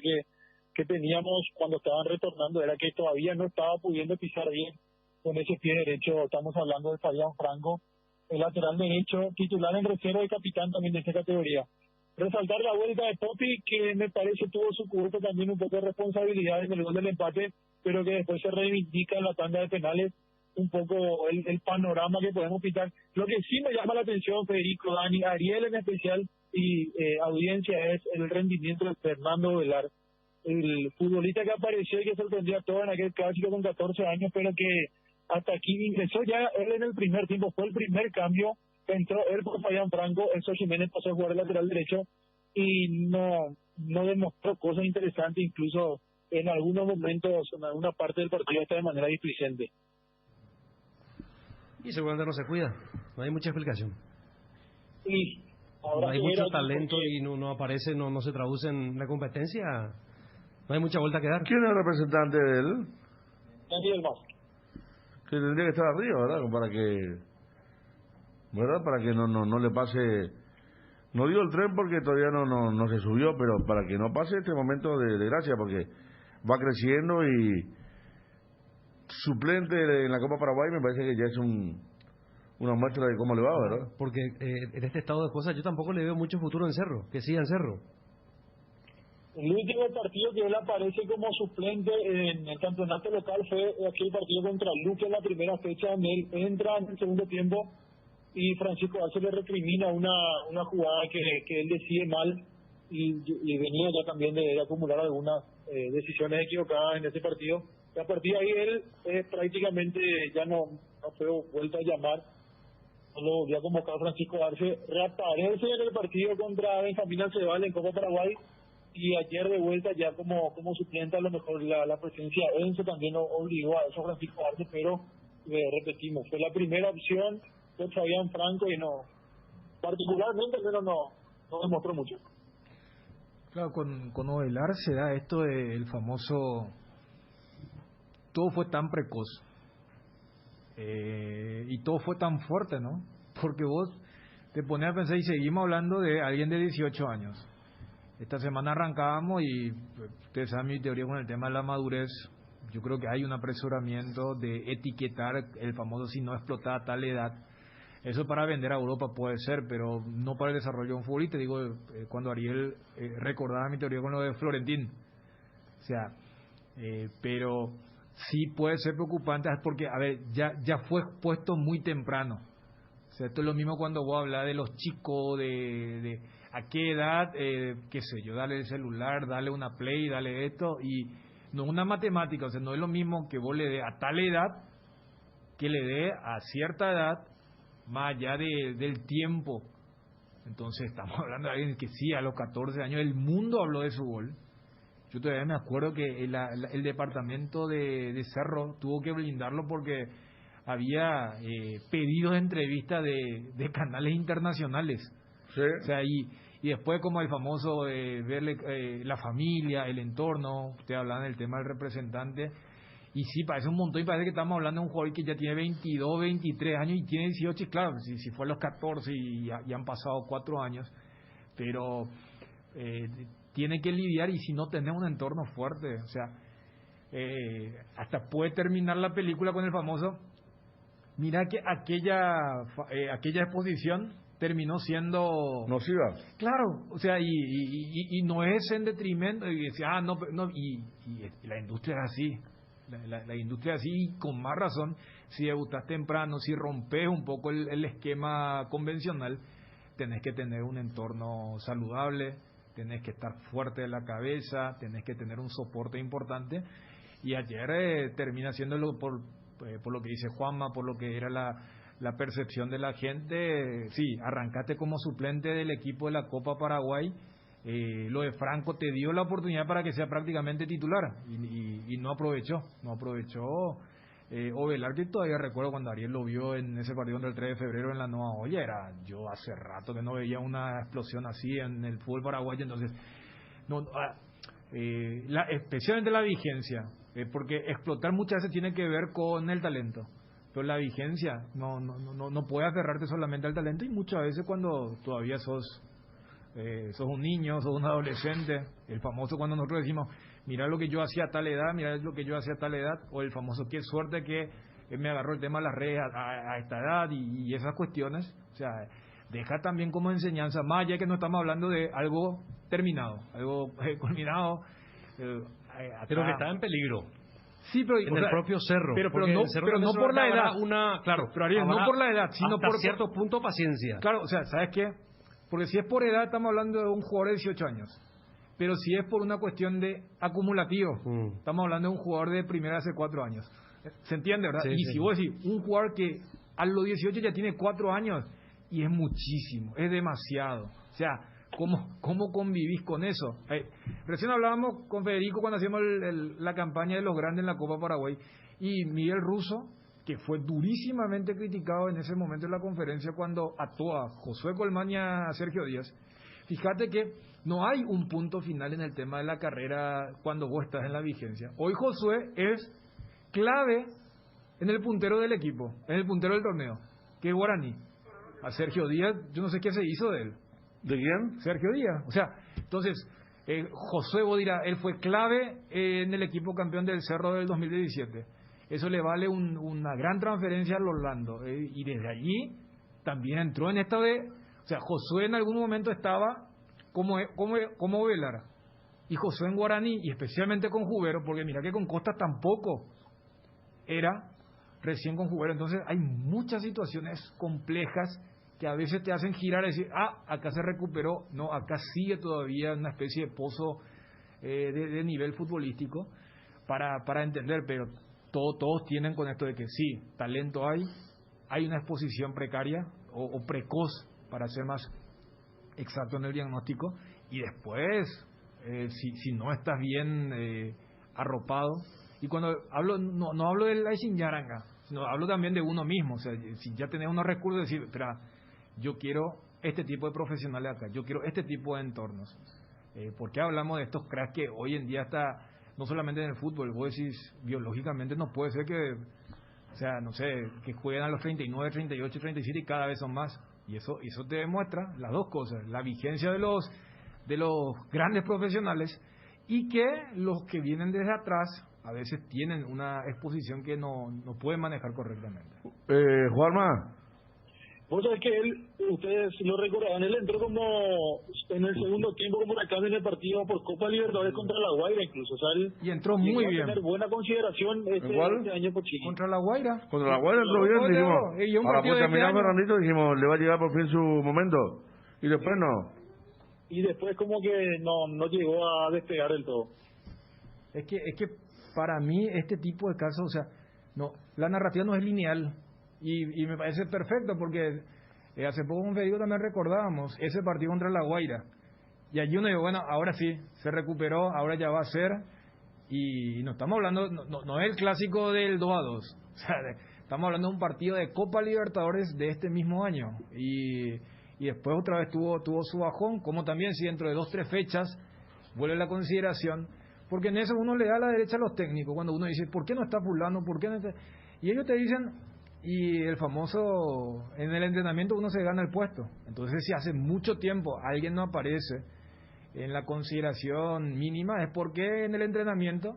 que teníamos cuando estaban retornando era que todavía no estaba pudiendo pisar bien con ese pie derecho. Estamos hablando de Fabián Franco, el lateral derecho, titular en reserva y capitán también de esta categoría. Resaltar la vuelta de Popi, que me parece tuvo su cuerpo también un poco de responsabilidad en el gol del empate, pero que después se reivindica en la tanda de penales un poco el panorama que podemos pintar. Lo que sí me llama la atención, Federico, Dani, Ariel en especial y audiencia, es el rendimiento de Fernando Velar, el futbolista que apareció y que sorprendió a todos en aquel clásico con 14 años, pero que hasta aquí ingresó ya él en el primer tiempo, fue el primer cambio, entró él por Fabián Franco, Enzo Jiménez pasó a jugar el lateral derecho y no demostró cosas interesantes, incluso en algunos momentos, en alguna parte del partido está de manera displicente. Y seguramente no se cuida, no hay mucha explicación. Y no hay mucho talento y no aparece, no se traduce en la competencia, no hay mucha vuelta que dar. ¿Quién es el representante de él? Daniel Más. Que tendría que estar arriba, ¿verdad? Para que no le pase, no digo el tren porque todavía no se subió, pero para que no pase este momento de gracia, porque va creciendo y suplente en la Copa Paraguay me parece que ya es una muestra de cómo le va, ¿verdad? Porque en este estado de cosas yo tampoco le veo mucho futuro en Cerro, que siga en Cerro. El último partido que él aparece como suplente en el campeonato local fue aquel partido contra Luque en la primera fecha, donde él entra en el segundo tiempo y Francisco Arce le recrimina una jugada que él decide mal y venía ya también de acumular algunas decisiones equivocadas en ese partido. Y a partir de ahí él prácticamente ya no fue vuelto a llamar, solo volvió a convocar a Francisco Arce, reaparece en el partido contra Benjamín Alceval en Copa Paraguay y ayer de vuelta ya como suplente. A lo mejor la presencia de Enzo también obligó a eso a Francisco Arce, pero repetimos, fue la primera opción de Fabián Franco y particularmente pero no demostró mucho. Claro, con Ovelar se da esto del famoso, todo fue tan precoz y todo fue tan fuerte, ¿no? Porque vos te pones a pensar y seguimos hablando de alguien de 18 años. Esta semana arrancábamos y ustedes saben mi teoría con el tema de la madurez. Yo creo que hay un apresuramiento de etiquetar el famoso si no explota a tal edad. Eso para vender a Europa puede ser, pero no para el desarrollo de un futbolista. Digo, cuando Ariel recordaba mi teoría con lo de Florentín. O sea, pero sí puede ser preocupante porque, a ver, ya fue expuesto muy temprano. O sea, esto es lo mismo cuando vos hablas de los chicos, de a qué edad, qué sé yo, dale el celular, dale una play, dale esto, y no una matemática. O sea, no es lo mismo que vos le dé a tal edad que le dé a cierta edad, más allá del tiempo. Entonces estamos hablando de alguien que sí, a los 14 años el mundo habló de su gol, Yo todavía me acuerdo que el departamento de Cerro tuvo que blindarlo porque había pedidos de entrevista de canales internacionales. Sí. O sea, y después como el famoso verle la familia, el entorno, usted hablaba del tema del representante, y sí, parece un montón, y parece que estamos hablando de un jugador que ya tiene 22, 23 años y tiene 18, y claro, si fue a los 14 y han pasado 4 años, pero tiene que lidiar, y si no tenés un entorno fuerte, o sea, hasta puede terminar la película con el famoso, mira que aquella exposición terminó siendo nociva. Claro, o sea, y no es en detrimento, y decía, no, y la industria es así, la industria es así, y con más razón, si debutas temprano, si rompes un poco el esquema convencional, tenés que tener un entorno saludable, tenés que estar fuerte de la cabeza, tenés que tener un soporte importante, y ayer termina haciéndolo por lo que dice Juanma, por lo que era la percepción de la gente. Sí, arrancaste como suplente del equipo de la Copa Paraguay, lo de Franco te dio la oportunidad para que sea prácticamente titular, y no aprovechó Ovelar, que todavía recuerdo cuando Ariel lo vio en ese partido del 3 de febrero en la Nueva Olla, yo hace rato que no veía una explosión así en el fútbol paraguayo. Entonces especialmente la vigencia, porque explotar muchas veces tiene que ver con el talento, pero la vigencia no puede aferrarte solamente al talento, y muchas veces cuando todavía sos un niño, sos un adolescente, el famoso cuando nosotros decimos, mira lo que yo hacía a tal edad, mira lo que yo hacía a tal edad, o el famoso qué suerte que me agarró el tema de las redes a esta edad, y esas cuestiones, o sea, deja también como enseñanza, más allá que no estamos hablando de algo terminado, algo culminado, pero que está en peligro. Sí, pero en el propio Cerro, pero no por la edad, claro, pero Ariel, no por la edad, sino hasta por cierto punto paciencia. Claro, o sea, ¿sabes qué? Porque si es por edad estamos hablando de un jugador de 18 años, pero si es por una cuestión de acumulativo, estamos hablando de un jugador de primera hace 4 años. ¿Se entiende, verdad? Sí, y sí. si vos decís, un jugador que a los 18 ya tiene 4 años, y es muchísimo, es demasiado. O sea, ¿cómo convivís con eso? Recién hablábamos con Federico cuando hacíamos la campaña de los grandes en la Copa Paraguay, y Miguel Russo, que fue durísimamente criticado en ese momento en la conferencia cuando ató a Josué Colmán y a Sergio Díaz. Fíjate que no hay un punto final en el tema de la carrera cuando vos estás en la vigencia. Hoy Josué es clave en el puntero del equipo, en el puntero del torneo, que es Guaraní. A Sergio Díaz, yo no sé qué se hizo de él. ¿De quién? Sergio Díaz. O sea, entonces, Josué, vos dirás, él fue clave en el equipo campeón del Cerro del 2017. Eso le vale una gran transferencia al Orlando. Y desde allí también entró en esta de... O sea, Josué en algún momento estaba como Velar. Y Josué en Guaraní, y especialmente con Jubero, porque mira que con Costa tampoco era recién con Jubero. Entonces hay muchas situaciones complejas que a veces te hacen girar y decir, acá se recuperó. No, acá sigue todavía una especie de pozo de nivel futbolístico para entender, pero todos tienen con esto de que sí, talento hay una exposición precaria o precoz, para ser más exacto en el diagnóstico, y después, si no estás bien arropado, y cuando hablo, no hablo de la Yaranga, sino hablo también de uno mismo. O sea, si ya tenés unos recursos, decir, espera, yo quiero este tipo de profesionales acá, yo quiero este tipo de entornos. ¿Por qué hablamos de estos cracks que hoy en día está, no solamente en el fútbol, vos decís, biológicamente no puede ser que, o sea, no sé, que jueguen a los 39, 38, 37 y cada vez son más? Y eso te demuestra las dos cosas, la vigencia de los grandes profesionales, y que los que vienen desde atrás a veces tienen una exposición que no pueden manejar correctamente. Juanma. Vos sabés que ustedes lo recordarán, él entró como en el segundo tiempo como una cambio en el partido por Copa Libertadores contra La Guaira incluso. O sea, y entró muy bien. Tener buena consideración este año por Chiqui. Contra La Guaira. Contra La Guaira entró bien, dijimos. Para por terminar Fernandito, dijimos, le va a llegar por fin su momento. Y después no. Y después como que no llegó a despegar del todo. Es que para mí este tipo de casos, o sea, la narrativa no es lineal. Y me parece perfecto porque hace poco con Federico también recordábamos ese partido contra La Guaira. Y allí uno dice, bueno, ahora sí, se recuperó, ahora ya va a ser, y no estamos hablando, no es el clásico del 2-2, o sea, estamos hablando de un partido de Copa Libertadores de este mismo año, y después otra vez tuvo su bajón, como también si dentro de 2-3 fechas vuelve la consideración, porque en eso uno le da la derecha a los técnicos, cuando uno dice, ¿por qué no está fulano? ¿Por qué no está? Y ellos te dicen, y el famoso, en el entrenamiento uno se gana el puesto, entonces si hace mucho tiempo alguien no aparece en la consideración mínima, es porque en el entrenamiento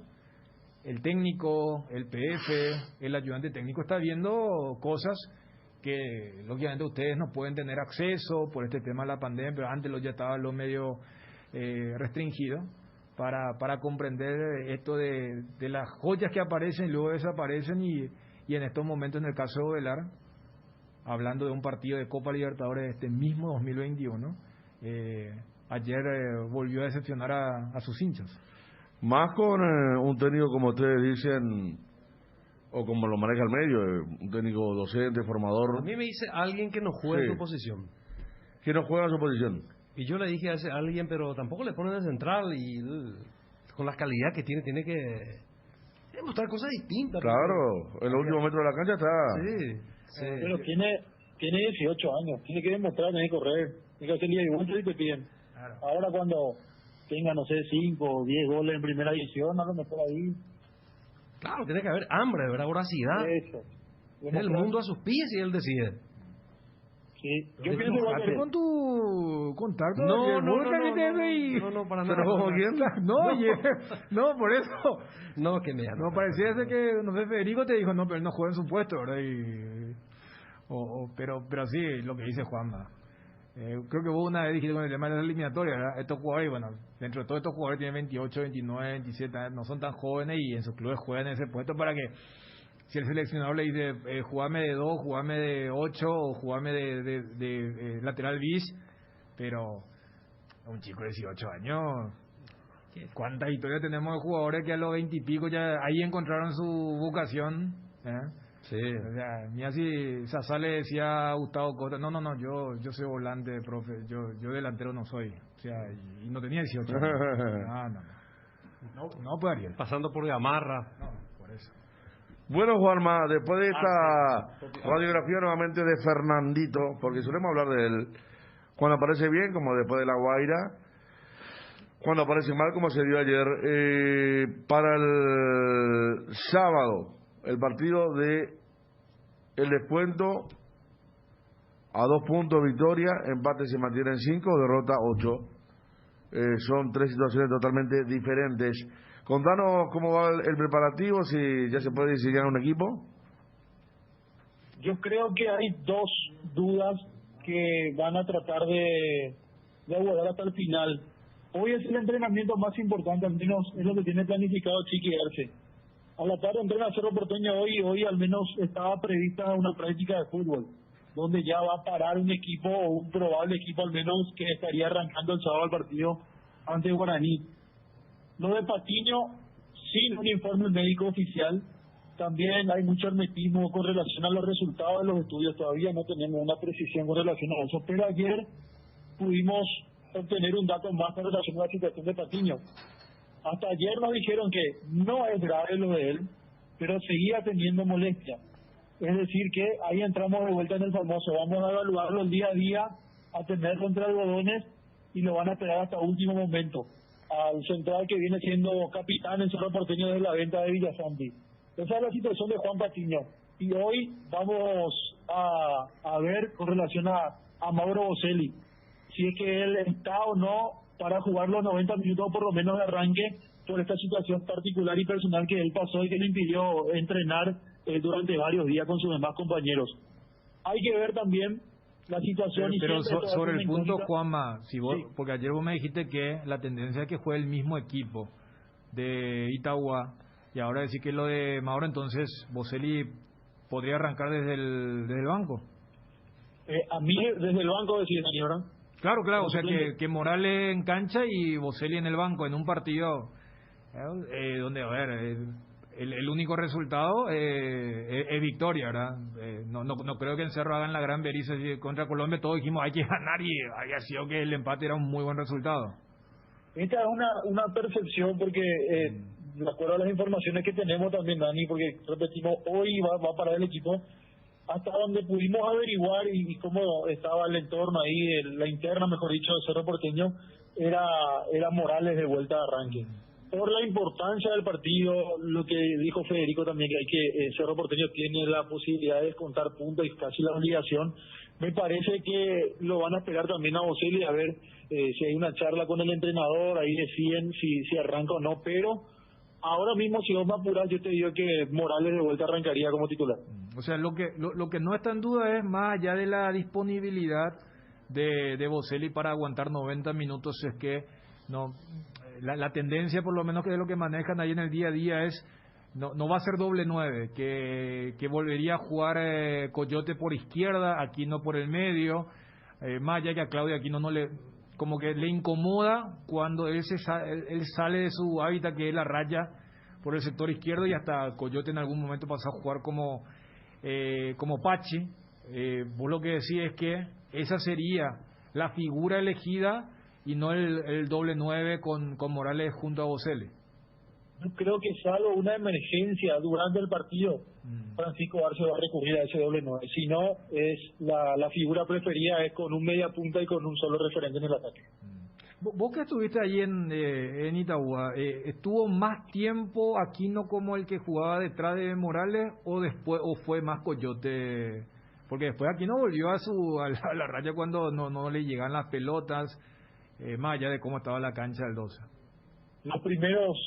el técnico, el PF, el ayudante técnico está viendo cosas que lógicamente ustedes no pueden tener acceso por este tema de la pandemia, pero antes ya estaba lo medio restringido para comprender esto de las joyas que aparecen y luego desaparecen, y en estos momentos, en el caso de Ovelar, hablando de un partido de Copa Libertadores de este mismo 2021, ayer volvió a decepcionar a sus hinchas. Más con un técnico, como ustedes dicen, o como lo maneja el medio, un técnico docente, formador. A mí me dice alguien que no juega en Sí. su posición. Que no juega en su posición. Y yo le dije a ese alguien, pero tampoco le ponen de central, y con la calidad que tiene que mostrar cosas distintas. Claro, en los últimos metros de la cancha está. Sí. Pero tiene 18 años, tiene que demostrar, tiene que correr, tiene que hacer día y vuelta y te piden. Ahora cuando tenga, no sé, 5 o 10 goles en primera división, a lo mejor ahí. Claro, tiene que haber hambre, de verdad, voracidad. Eso. El mundo a sus pies y él decide. Sí, yo pienso igual con tu contacto. No, para nada. ¿Pero con quién? No, por eso. No, que me no parecía ser que, no sé, Federico te dijo, no, pero él no juega en su puesto, ¿verdad? Pero sí, lo que dice Juanma. Creo que vos una vez dijiste con el tema de las eliminatorias, ¿verdad? Estos jugadores, bueno, dentro de todos estos jugadores tienen 28, 29, 27 años, no son tan jóvenes y en sus clubes juegan en ese puesto para que, si el seleccionador le dice, jugame de 2, jugame de 8 o jugame de lateral bis, pero un chico de 18 años, ¿cuántas historias tenemos de jugadores que a los 20 y pico ya ahí encontraron su vocación? Sí. O sea, ni así Sasá le decía a Gustavo Costa, no, yo soy volante, profe, yo delantero no soy, o sea, y no tenía 18 años. No puede Ariel. Pasando por Gamarra. No, por eso. Bueno, Juanma, después de esta radiografía nuevamente de Fernandito, porque solemos hablar de él, cuando aparece bien, como después de La Guaira, cuando aparece mal, como se dio ayer, para el sábado, el partido de el descuento, a 2 puntos victoria, empate se mantiene en 5, derrota 8. Son 3 situaciones totalmente diferentes. Contanos cómo va el preparativo, si ya se puede diseñar un equipo. Yo creo que hay 2 dudas que van a tratar de abordar hasta el final. Hoy es el entrenamiento más importante, al menos es lo que tiene planificado Chiqui Arce. A la tarde entrena Cerro Porteño hoy al menos estaba prevista una práctica de fútbol, donde ya va a parar un equipo, o un probable equipo al menos, que estaría arrancando el sábado el partido ante Guaraní. Lo de Patiño, sin un informe médico oficial, también hay mucho hermetismo con relación a los resultados de los estudios, todavía no tenemos una precisión con relación a eso, pero ayer pudimos obtener un dato más con relación a la situación de Patiño. Hasta ayer nos dijeron que no es grave lo de él, pero seguía teniendo molestia. Es decir que ahí entramos de vuelta en el famoso, vamos a evaluarlo el día a día, a tenerlo entre algodones y lo van a esperar hasta último momento. Al central que viene siendo capitán en Cerro Porteño desde la venta de Villasanti. Esa es la situación de Juan Patiño. Y hoy vamos a ver con relación a Mauro Boselli, si es que él está o no para jugar los 90 minutos por lo menos de arranque por esta situación particular y personal que él pasó y que le impidió entrenar durante varios días con sus demás compañeros. Hay que ver también la situación. Pero sobre el punto, Juanma, si vos, sí. Porque ayer vos me dijiste que la tendencia es que juegue el mismo equipo de Itagua y ahora decir que lo de Mauro, entonces Boselli podría arrancar desde el banco. A mí desde el banco decía, señora. Claro, o sea que Morales en cancha y Boselli en el banco en un partido donde, a ver, el único resultado es victoria, ¿verdad? No creo que en Cerro hagan la gran beriza contra Colombia. Todos dijimos hay que ganar y había sido que el empate era un muy buen resultado. Esta es una percepción porque, de acuerdo a las informaciones que tenemos también, Dani, porque repetimos, hoy va a parar el equipo, hasta donde pudimos averiguar y cómo estaba el entorno ahí, la interna, mejor dicho, de Cerro Porteño, era Morales de vuelta de arranque. Por la importancia del partido, lo que dijo Federico también, que Cerro Porteño tiene la posibilidad de descontar puntos y casi la obligación, me parece que lo van a esperar también a Boselli a ver si hay una charla con el entrenador, ahí deciden si arranca o no, pero ahora mismo si vos me apuras yo te digo que Morales de vuelta arrancaría como titular. O sea, lo que no está en duda es, más allá de la disponibilidad de Boselli para aguantar 90 minutos, es que no la tendencia, por lo menos que de lo que manejan ahí en el día a día, es no va a ser doble 9, que volvería a jugar Coyote por izquierda, Aquino por el medio, más allá que a Claudio Aquino no le, como que le incomoda cuando él sale de su hábitat, que es la raya por el sector izquierdo, y hasta Coyote en algún momento pasó a jugar como Pachi. Vos lo que decís es que esa sería la figura elegida y no el doble 9 con Morales junto a Boselli. Yo creo que salvo una emergencia durante el partido, Francisco Arce va a recurrir a ese doble 9. Si no, es la figura preferida es con un media punta y con un solo referente en el ataque. Vos que estuviste ahí en Itagua, ¿estuvo más tiempo Aquino como el que jugaba detrás de Morales o fue más Coyote? Porque después Aquino volvió a la raya cuando no le llegan las pelotas, más allá de cómo estaba la cancha del 12. Los primeros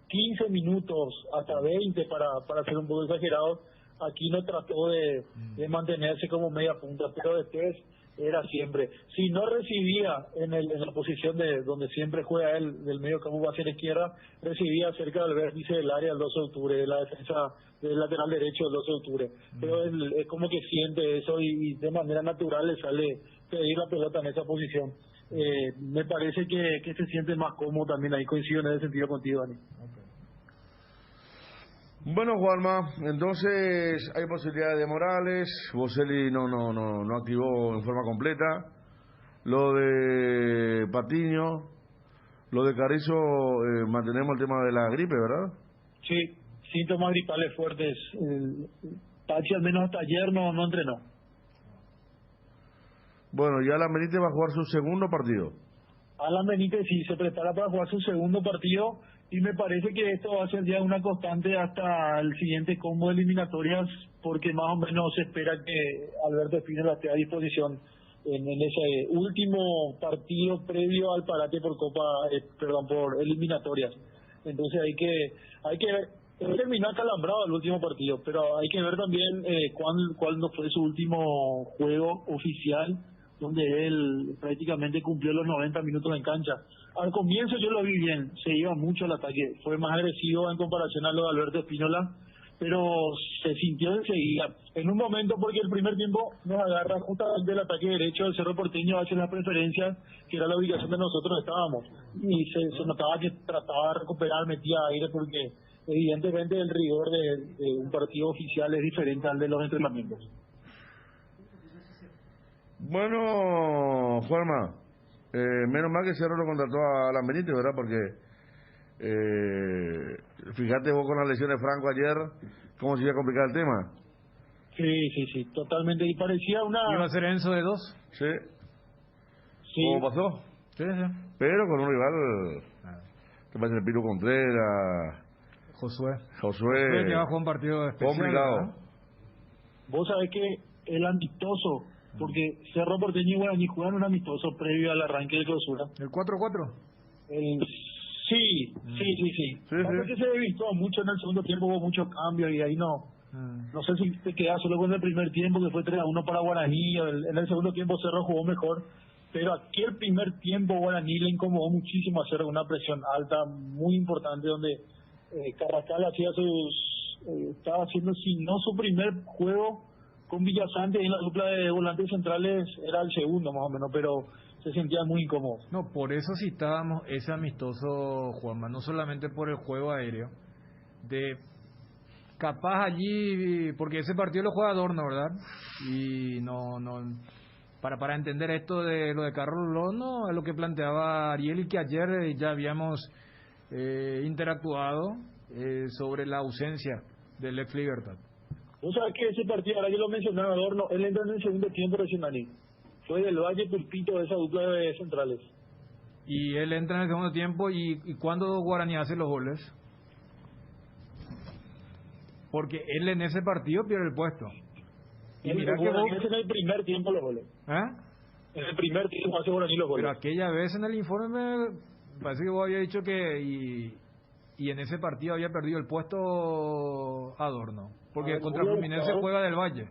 15 minutos hasta 20, para ser un poco exagerado, Aquino trató de mantenerse como media punta, pero después era siempre, si no recibía en la posición de donde siempre juega él, del medio campo hacia la izquierda, recibía cerca del vértice del área el 12 de octubre, de la defensa del lateral derecho del 12 de octubre. Pero él es como que siente eso y de manera natural le sale pedir la pelota en esa posición. Me parece que se siente más cómodo también, ahí coincido en ese sentido contigo, Dani. Bueno, Juanma, entonces hay posibilidades de Morales, Boselli no activó en forma completa, lo de Patiño, lo de Carrizo, mantenemos el tema de la gripe, ¿verdad? Sí, síntomas gripales fuertes. Pachi al menos hasta ayer no entrenó. Bueno, ya Alan Benítez va a jugar su segundo partido. Alan Benítez sí se prepara para jugar su segundo partido y me parece que esto va a ser ya una constante hasta el siguiente combo de eliminatorias, porque más o menos se espera que Alberto Espínola esté a disposición en ese último partido previo al parate por por eliminatorias. Entonces hay que ver. Terminó acalambrado el último partido, pero hay que ver también cuándo fue su último juego oficial, donde él prácticamente cumplió los 90 minutos en cancha. Al comienzo yo lo vi bien, se iba mucho al ataque, fue más agresivo en comparación a lo de Alberto Espínola, pero se sintió enseguida. En un momento, porque el primer tiempo nos agarra justamente el ataque derecho del Cerro Porteño hacia las preferencias, que era la ubicación de nosotros estábamos, y se notaba que trataba de recuperar, metía aire, porque evidentemente el rigor de un partido oficial es diferente al de los entrenamientos. Bueno, Juanma, menos mal que Cerro lo contrató a Alan Benítez, ¿verdad? Porque fíjate vos con las lesiones de Franco ayer, cómo se iba a complicar el tema. Sí, totalmente. Y parecía una... ¿Iba a ser Enzo de 2? Sí. ¿Cómo pasó? Sí. Pero con un rival que parece el Piru Contreras, Josué que va a jugar un partido especial, complicado, ¿verdad? Vos sabés que el amistoso, porque Cerro Porteño y Guaraní juegan un amistoso previo al arranque de clausura. ¿El 4-4? Sí. Que se visto mucho en el segundo tiempo, hubo muchos cambios y ahí no sé si te quedas solo con el primer tiempo, que fue 3-1 para Guaraní. En el segundo tiempo Cerro jugó mejor, pero aquí el primer tiempo Guaraní le incomodó muchísimo hacer una presión alta muy importante, donde Carrascal estaba haciendo, si no su primer juego con Villasante en la dupla de volantes centrales, era el segundo más o menos, pero se sentían muy incómodos. No, por eso citábamos ese amistoso, Juanma, no solamente por el juego aéreo, de capaz allí, porque ese partido lo juega Adorno, ¿verdad? Y no para entender esto de lo de Carlos Lono, es lo que planteaba Ariel y que ayer ya habíamos interactuado sobre la ausencia del ex Libertad. Vos sabés que ese partido, ahora yo lo mencionaba, Adorno, él entra en el segundo tiempo recién ahí. Fue del Valle Pulpito de esa dupla de centrales. Y él entra en el segundo tiempo, ¿y cuándo Guaraní hace los goles? Porque él en ese partido pierde el puesto. Y mira que Guaraní hace en el primer tiempo los goles. En el primer tiempo hace Guaraní los goles. Pero aquella vez en el informe me parece que vos había dicho que y en ese partido había perdido el puesto Adorno. Porque contra Fluminense juega del Valle.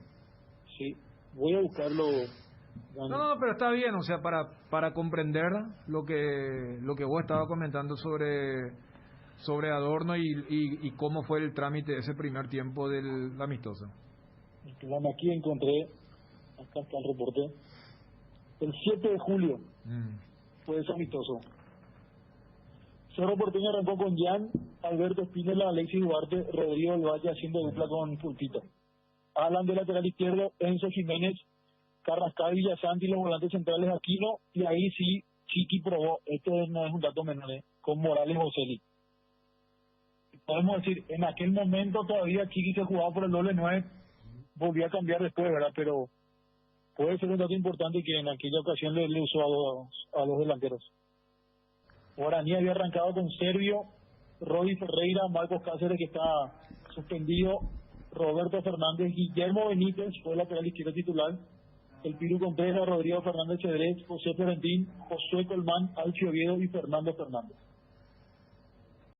Sí, voy a buscarlo. No, pero está bien, o sea, para comprender lo que vos estabas comentando sobre Adorno y cómo fue el trámite de ese primer tiempo del amistoso. Bueno, aquí encontré, acá está el reporte, el 7 de julio fue ese amistoso. Cerro Porteño arrancó con Jan, Alberto Espíndola, Alexis Duarte, Rodrigo del Valle haciendo dupla con Pulpito. Alan de lateral izquierdo, Enzo Jiménez, Carrascal, Villasanti, los volantes centrales Aquino, y ahí sí, Chiqui probó, esto no es un dato menor, con Morales Boselli. Podemos decir, en aquel momento todavía Chiqui se jugaba por el doble 9, volvió a cambiar después, ¿verdad? Pero puede ser un dato importante que en aquella ocasión le usó a los delanteros. Guaraní había arrancado con Servio, Rodi Ferreira, Marcos Cáceres, que está suspendido, Roberto Fernández, Guillermo Benítez, fue el lateral izquierdo titular, el Piru Contreras, Rodrigo Fernández Cedrés, José Florentín, Josué Colmán, Alfio Oviedo y Fernando Fernández.